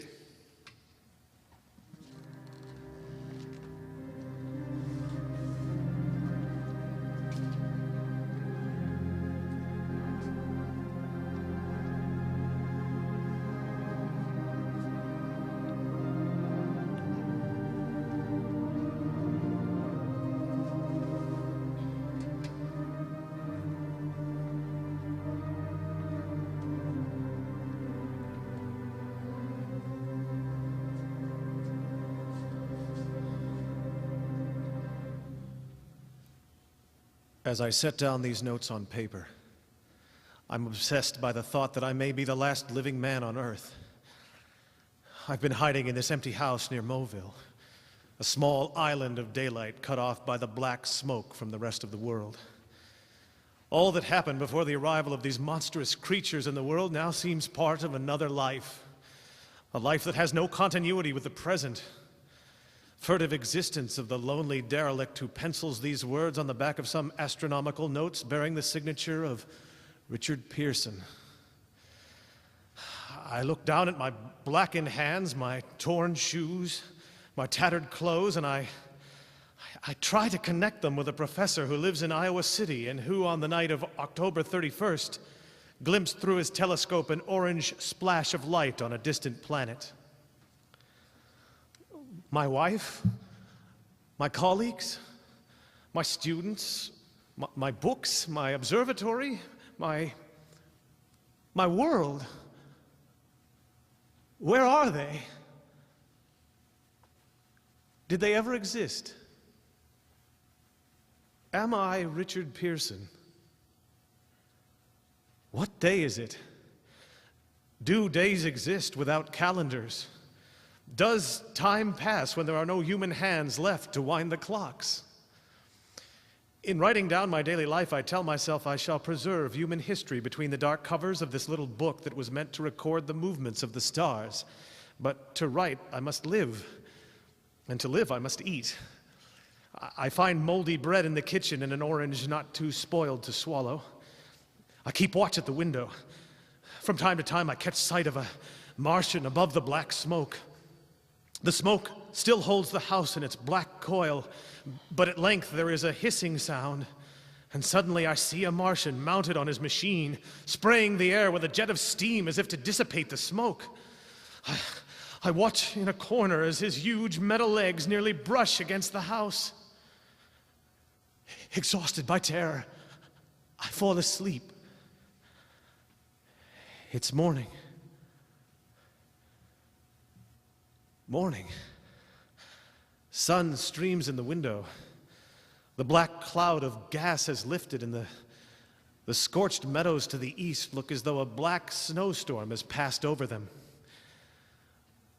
Speaker 1: As I set down these notes on paper, I'm obsessed by the thought that I may be the last living man on Earth. I've been hiding in this empty house near Moville, a small island of daylight cut off by the black smoke from the rest of the world. All that happened before the arrival of these monstrous creatures in the world now seems part of another life, a life that has no continuity with the present. Furtive existence of the lonely derelict who pencils these words on the back of some astronomical notes bearing the signature of Richard Pearson. I look down at my blackened hands, my torn shoes, my tattered clothes, and I try to connect them with a professor who lives in Iowa City and who, on the night of October 31st, glimpsed through his telescope an orange splash of light on a distant planet. My wife, my colleagues, my students, my books, my observatory, my world. Where are they? Did they ever exist? Am I Richard Pearson? What day is it? Do days exist without calendars? Does time pass when there are no human hands left to wind the clocks? In writing down my daily life, I tell myself I shall preserve human history between the dark covers of this little book that was meant to record the movements of the stars. But to write, I must live. And to live, I must eat. I find moldy bread in the kitchen and an orange not too spoiled to swallow. I keep watch at the window. From time to time, I catch sight of a Martian above the black smoke. The smoke still holds the house in its black coil, but at length there is a hissing sound, and suddenly I see a Martian mounted on his machine, spraying the air with a jet of steam as if to dissipate the smoke. I watch in a corner as his huge metal legs nearly brush against the house. Exhausted by terror, I fall asleep. It's morning. Morning. Sun streams in the window. The black cloud of gas has lifted, and the scorched meadows to the east look as though a black snowstorm has passed over them.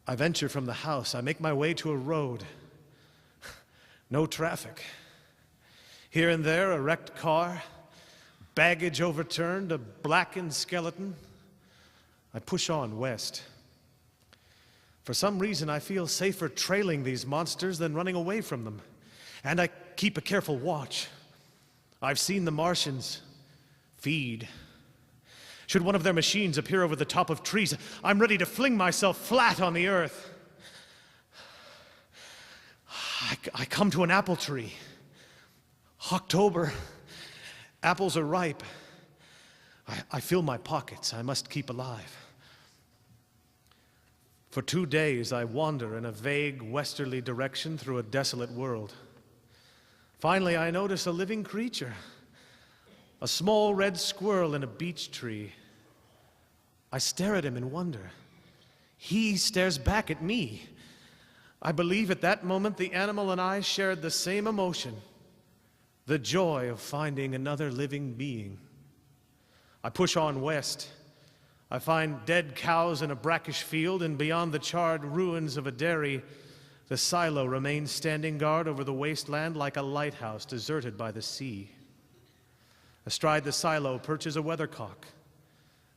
Speaker 1: I venture from the house. I make my way to a road. No traffic. Here and there, a wrecked car, baggage overturned, a blackened skeleton. I push on west. For some reason, I feel safer trailing these monsters than running away from them. And I keep a careful watch. I've seen the Martians feed. Should one of their machines appear over the top of trees, I'm ready to fling myself flat on the earth. I come to an apple tree. October. Apples are ripe. I fill my pockets. I must keep alive. For 2 days, I wander in a vague westerly direction through a desolate world. Finally, I notice a living creature. A small red squirrel in a beech tree. I stare at him in wonder. He stares back at me. I believe at that moment the animal and I shared the same emotion, the joy of finding another living being. I push on west. I find dead cows in a brackish field, and beyond the charred ruins of a dairy, the silo remains standing guard over the wasteland like a lighthouse deserted by the sea. Astride the silo perches a weathercock.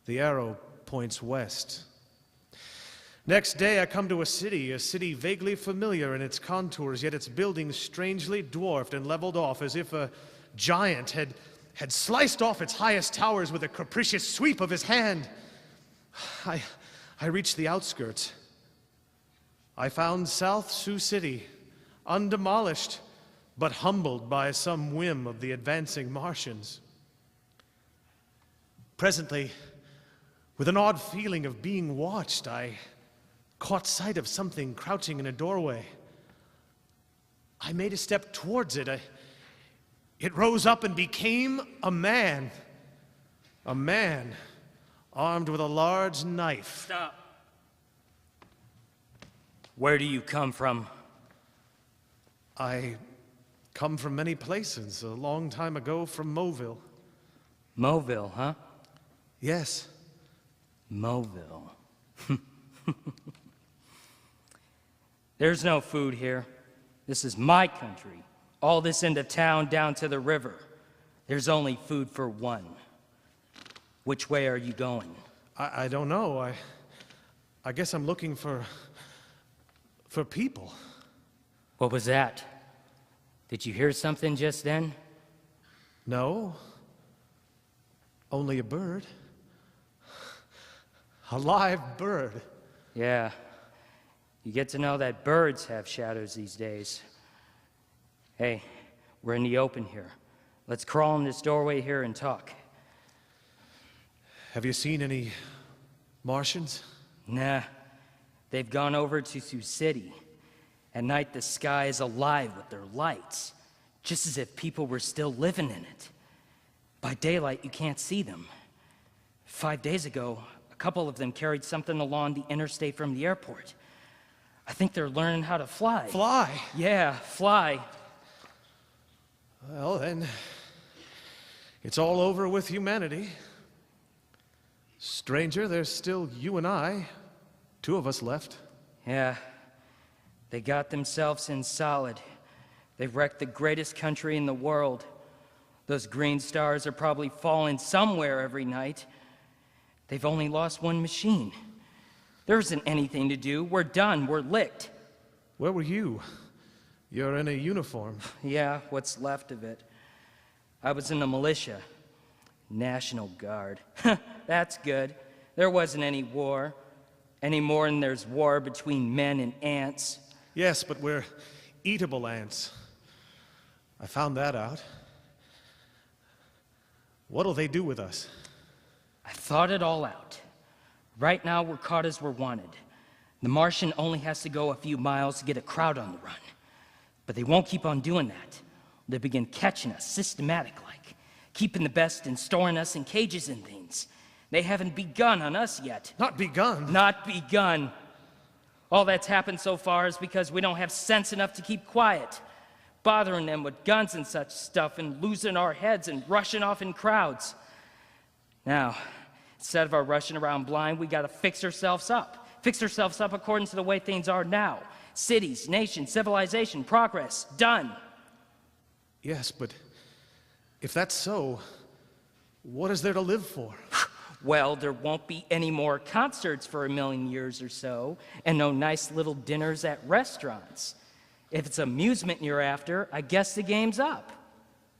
Speaker 1: The arrow points west. Next day I come to a city vaguely familiar in its contours, yet its buildings strangely dwarfed and leveled off as if a giant had sliced off its highest towers with a capricious sweep of his hand. I reached the outskirts. I found South Sioux City, undemolished, but humbled by some whim of the advancing Martians. Presently, with an odd feeling of being watched, I caught sight of something crouching in a doorway. I made a step towards it. It rose up and became a man. A man armed with a large knife.
Speaker 12: Stop. Where do you come from?
Speaker 1: I come from many places. A long time ago from Mobile.
Speaker 12: Mobile, huh?
Speaker 1: Yes.
Speaker 12: Mobile. There's no food here. This is my country. All this end of town down to the river. There's only food for one. Which way are you going?
Speaker 1: I don't know. I guess I'm looking for people.
Speaker 12: What was that? Did you hear something just then?
Speaker 1: No. Only a bird. A live bird.
Speaker 12: Yeah. You get to know that birds have shadows these days. Hey, we're in the open here. Let's crawl in this doorway here and talk.
Speaker 1: Have you seen any Martians?
Speaker 12: Nah. They've gone over to Sioux City. At night, the sky is alive with their lights, just as if people were still living in it. By daylight, you can't see them. 5 days ago, a couple of them carried something along the interstate from the airport. I think they're learning how to fly.
Speaker 1: Fly?
Speaker 12: Yeah, fly.
Speaker 1: Well, then, it's all over with humanity. Stranger, there's still you and I. 2 of us left.
Speaker 12: Yeah. They got themselves in solid. They've wrecked the greatest country in the world. Those green stars are probably falling somewhere every night. They've only lost one machine. There isn't anything to do. We're done. We're licked.
Speaker 1: Where were you? You're in a uniform.
Speaker 12: Yeah, what's left of it. I was in the militia. National Guard. That's good. There wasn't any war. Any more than there's war between men and ants.
Speaker 1: Yes, but we're eatable ants. I found that out. What'll they do with us?
Speaker 12: I thought it all out. Right now, we're caught as we're wanted. The Martian only has to go a few miles to get a crowd on the run. But they won't keep on doing that. They'll begin catching us systematic-like, keeping the best and storing us in cages and things. They haven't begun on us yet.
Speaker 1: Not begun?
Speaker 12: Not begun. All that's happened so far is because we don't have sense enough to keep quiet, bothering them with guns and such stuff and losing our heads and rushing off in crowds. Now, instead of our rushing around blind, we gotta fix ourselves up. Fix ourselves up according to the way things are now. Cities, nations, civilization, progress, done.
Speaker 1: Yes, but if that's so, what is there to live for?
Speaker 12: Well, there won't be any more concerts for 1,000,000 years or so, and no nice little dinners at restaurants. If it's amusement you're after, I guess the game's up.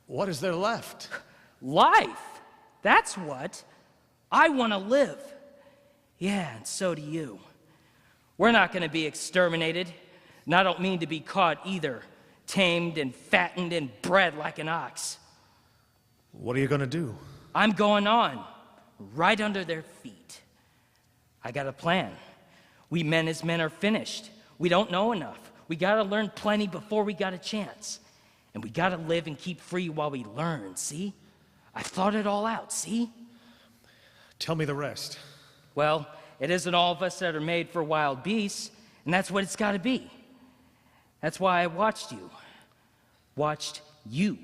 Speaker 1: What is there left?
Speaker 12: Life! That's what. I want to live. Yeah, and so do you. We're not going to be exterminated, and I don't mean to be caught either, tamed and fattened and bred like an ox.
Speaker 1: What are you going to do?
Speaker 12: I'm going on, right under their feet. I got a plan. We men as men are finished. We don't know enough. We got to learn plenty before we got a chance. And we got to live and keep free while we learn, see? I've thought it all out, see?
Speaker 1: Tell me the rest.
Speaker 12: Well, it isn't all of us that are made for wild beasts, and that's what it's got to be. That's why I watched you. Watched you.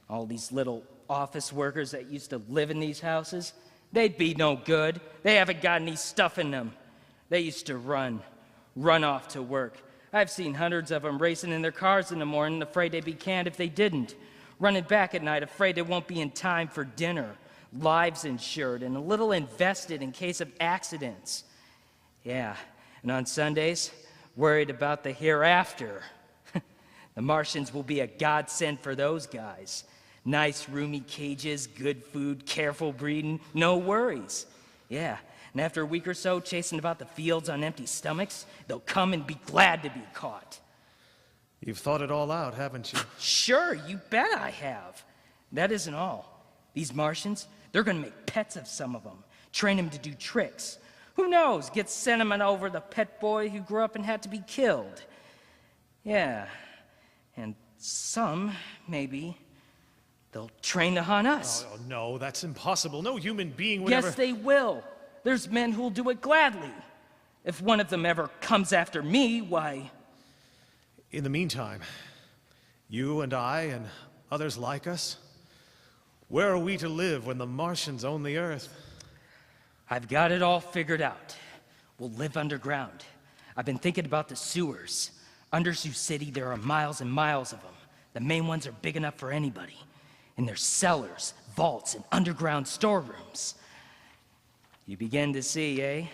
Speaker 12: All these little office workers that used to live in these houses, they'd be no good. They haven't got any stuff in them. They used to run off to work. I've seen hundreds of them racing in their cars in the morning, afraid they'd be canned if they didn't. Running back at night, afraid they won't be in time for dinner. Lives insured and a little invested in case of accidents. Yeah, and on Sundays, worried about the hereafter. The Martians will be a godsend for those guys. Nice roomy cages, good food, careful breeding, no worries. Yeah, and after a week or so chasing about the fields on empty stomachs, they'll come and be glad to be caught.
Speaker 1: You've thought it all out, haven't you?
Speaker 12: Sure, you bet I have. That isn't all. These Martians, they're gonna make pets of some of them, train them to do tricks. Who knows, get sentiment over the pet boy who grew up and had to be killed. Yeah, and some, maybe, they'll train to hunt us.
Speaker 1: Oh, no, that's impossible. No human being would ever...
Speaker 12: Yes, they will. There's men who'll do it gladly. If one of them ever comes after me, why...
Speaker 1: In the meantime, you and I and others like us, where are we to live when the Martians own the Earth?
Speaker 12: I've got it all figured out. We'll live underground. I've been thinking about the sewers. Under Sioux City, there are miles and miles of them. The main ones are big enough for anybody. And there's cellars, vaults, and underground storerooms. You begin to see, eh?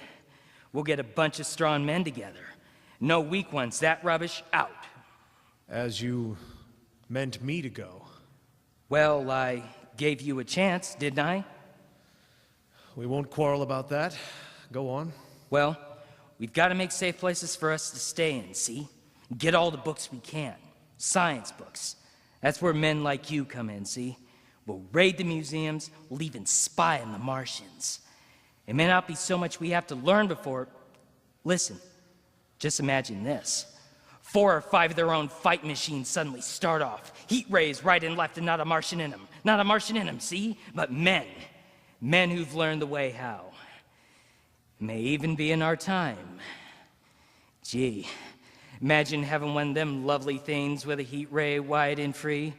Speaker 12: We'll get a bunch of strong men together. No weak ones, that rubbish out.
Speaker 1: As you meant me to go.
Speaker 12: Well, I gave you a chance, didn't I?
Speaker 1: We won't quarrel about that. Go on.
Speaker 12: Well, we've got to make safe places for us to stay in, see? Get all the books we can. Science books. That's where men like you come in, see? We'll raid the museums, we'll even spy on the Martians. It may not be so much we have to learn before... Listen, just imagine this. 4 or 5 of their own fight machines suddenly start off. Heat rays right and left and not a Martian in them. Not a Martian in them, see? But men. Men who've learned the way how. May even be in our time. Gee, imagine having one of them lovely things with a heat ray wide and free.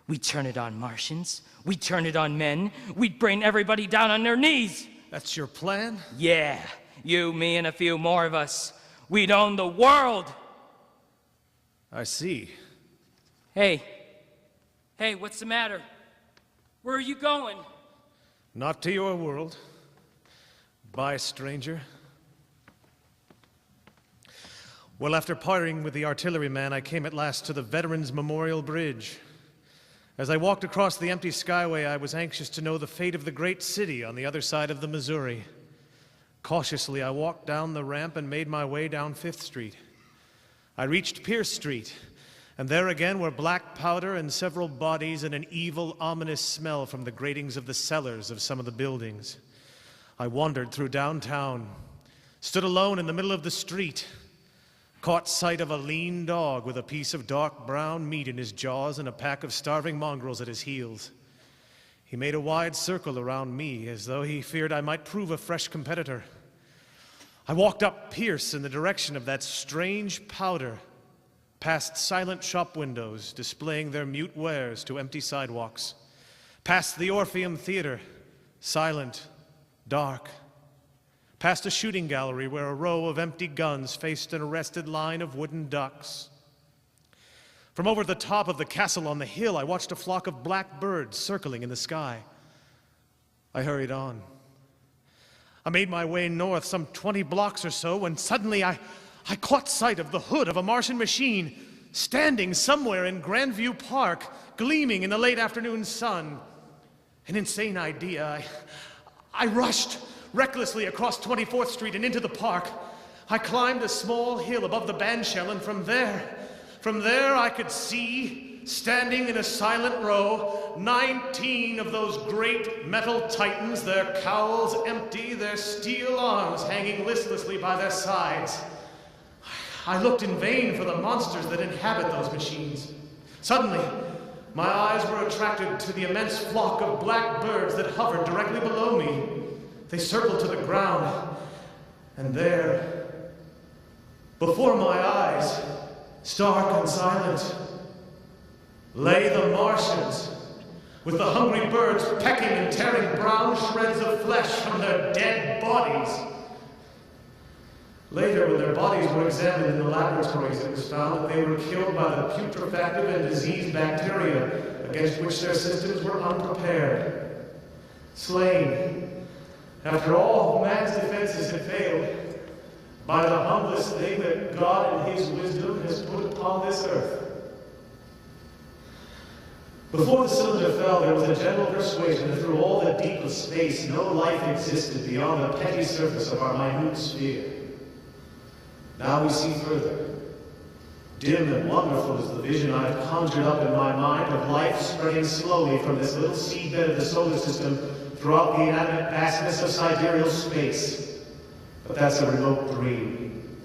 Speaker 12: We'd turn it on Martians. We'd turn it on men. We'd bring everybody down on their knees.
Speaker 1: That's your plan?
Speaker 12: Yeah, you, me, and a few more of us. We'd own the world.
Speaker 1: I see.
Speaker 12: Hey, what's the matter? Where are you going?
Speaker 1: Not to your world. Bye, stranger. Well, after parting with the artilleryman, I came at last to the Veterans Memorial Bridge. As I walked across the empty skyway, I was anxious to know the fate of the great city on the other side of the Missouri. Cautiously, I walked down the ramp and made my way down 5th Street. I reached Pierce Street, and there again were black powder and several bodies and an evil, ominous smell from the gratings of the cellars of some of the buildings. I wandered through downtown, Stood alone in the middle of the street, caught sight of a lean dog with a piece of dark brown meat in his jaws and a pack of starving mongrels at his heels. He made a wide circle around me as though he feared I might prove a fresh competitor. I walked up Pierce in the direction of that strange powder, past silent shop windows displaying their mute wares to empty sidewalks, past the Orpheum Theater, silent, dark, past a shooting gallery where a row of empty guns faced an arrested line of wooden ducks. From over the top of the castle on the hill, I watched a flock of black birds circling in the sky. I hurried on. I made my way north some 20 blocks or so when suddenly I caught sight of the hood of a Martian machine standing somewhere in Grandview Park, gleaming in the late afternoon sun. An insane idea. I rushed recklessly across 24th Street and into the park. I climbed a small hill above the bandshell, and from there I could see, standing in a silent row, 19 of those great metal titans, their cowls empty, their steel arms hanging listlessly by their sides. I looked in vain for the monsters that inhabit those machines. Suddenly, my eyes were attracted to the immense flock of black birds that hovered directly below me. They circled to the ground, and there, before my eyes, stark and silent, lay the Martians, with the hungry birds pecking and tearing brown shreds of flesh from their dead bodies. Later, when their bodies were examined in the laboratories, it was found that they were killed by the putrefactive and diseased bacteria against which their systems were unprepared. Slain, after all man's defenses had failed, by the humblest thing that God in his wisdom has put upon this earth. Before the cylinder fell, there was a general persuasion that through all the deep of space, no life existed beyond the petty surface of our minute sphere. Now we see further. Dim and wonderful is the vision I have conjured up in my mind of life spreading slowly from this little seedbed of the solar system throughout the inanimate vastness of sidereal space. But that's a remote dream.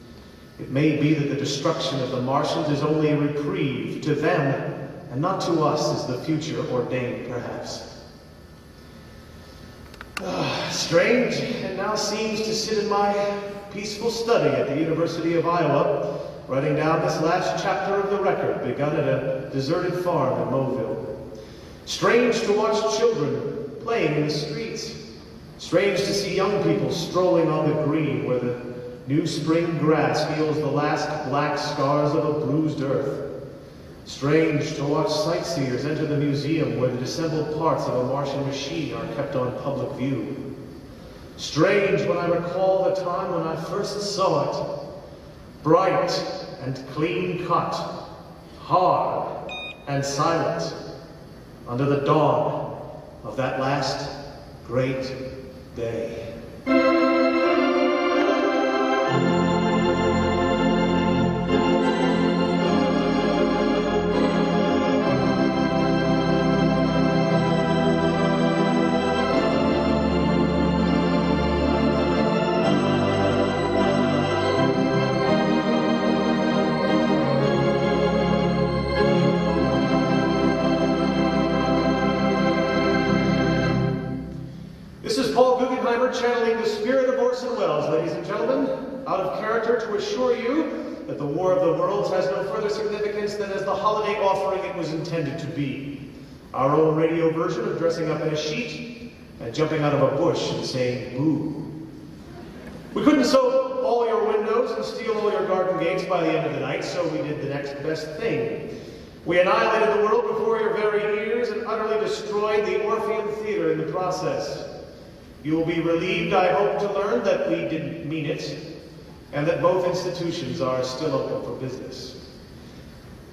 Speaker 1: It may be that the destruction of the Martians is only a reprieve. To them, and not to us, is the future ordained, perhaps. Strange, it now seems to sit in my peaceful study at the University of Iowa, writing down this last chapter of the record begun at a deserted farm in Mobile. Strange to watch children playing in the streets. Strange to see young people strolling on the green where the new spring grass feels the last black scars of a bruised earth. Strange to watch sightseers enter the museum where the disassembled parts of a Martian machine are kept on public view. Strange when I recall the time when I first saw it. Bright and clean cut, hard and silent, under the dawn of that last great day. Channeling the spirit of Orson Welles, ladies and gentlemen, out of character to assure you that the War of the Worlds has no further significance than as the holiday offering it was intended to be. Our own radio version of dressing up in a sheet and jumping out of a bush and saying boo. We couldn't soap all your windows and steal all your garden gates by the end of the night, so we did the next best thing. We annihilated the world before your very ears and utterly destroyed the Orpheum Theater in the process. You will be relieved, I hope, to learn that we didn't mean it, and that both institutions are still open for business.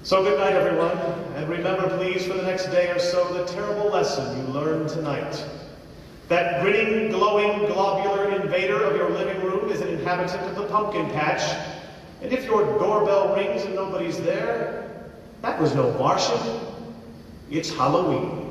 Speaker 1: So good night, everyone, and remember, please, for the next day or so, the terrible lesson you learned tonight. That grinning, glowing, globular invader of your living room is an inhabitant of the pumpkin patch, and if your doorbell rings and nobody's there, that was no Martian. It's Halloween.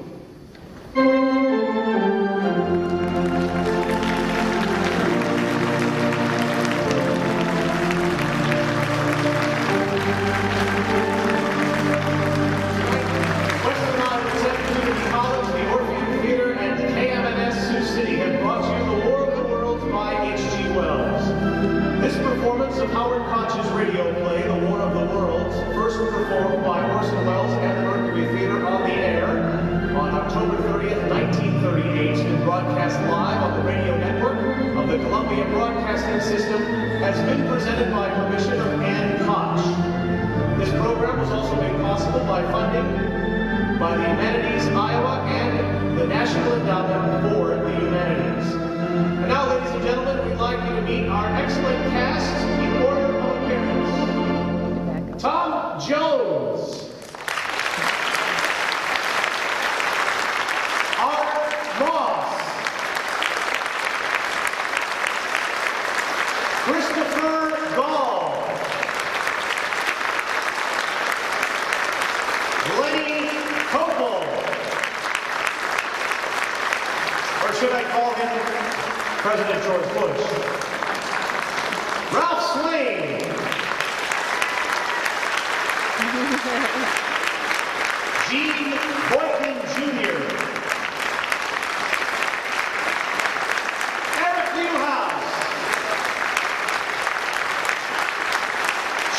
Speaker 1: Broadcasting System has been presented by permission of Ann Koch. This program was also made possible by funding by the Humanities Iowa and the National Endowment for the Humanities. And now, ladies and gentlemen, we'd like you to meet our excellent cast in order of appearance. Tom Jones. Christopher Gall. Lenny Copel. Or should I call him President George Bush? Ralph Swain. Gene Boykin Jr.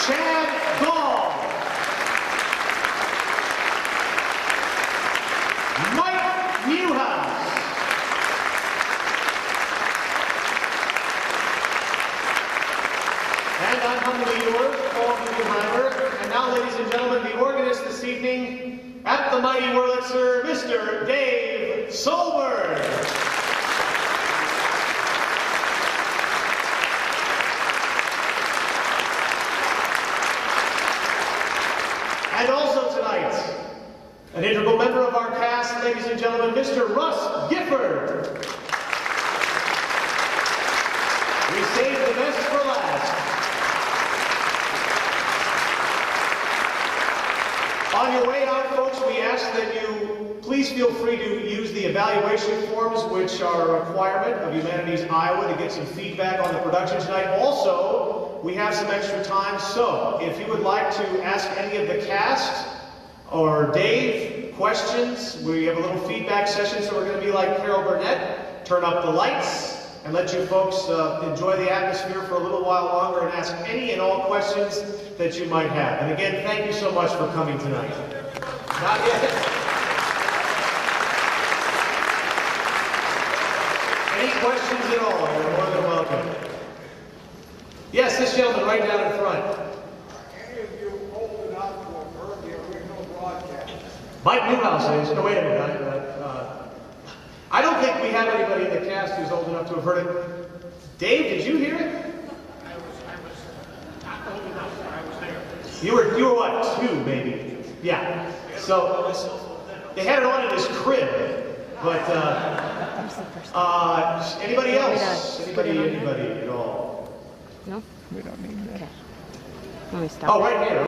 Speaker 1: Chad Gall. Mike Newhouse. And I'm humbly yours, Paul Guggenheimer. And now, ladies and gentlemen, the organist this evening at the Mighty Wurlitzer, Mr. Dave Solberg. And also tonight, an integral member of our cast, ladies and gentlemen, Mr. Russ Gifford. We saved the best for last. On your way out, folks, we ask that you please feel free to use the evaluation forms, which are a requirement of Humanities Iowa, to get some feedback on the production tonight. Also, we have some extra time, so if you would like to ask any of the cast or Dave questions, we have a little feedback session, so we're going to be like Carol Burnett, turn up the lights, and let you folks enjoy the atmosphere for a little while longer and ask any and all questions that you might have. And again, thank you so much for coming tonight. Not yet. Any questions at all, you're more than welcome. Yes, this gentleman right down in front.
Speaker 13: Are any of you old enough to have heard the original broadcast?
Speaker 1: Mike Newhouse is. No, wait a minute. I don't think we have anybody in the cast who's old enough to have heard it. Dave, did you hear it?
Speaker 13: I was not old enough. I was there.
Speaker 1: You were what, 2 maybe? Yeah. So they had it on in his crib, but anybody else? Anybody at all?
Speaker 14: No, we don't need that. Let me stop.
Speaker 1: Oh, right here.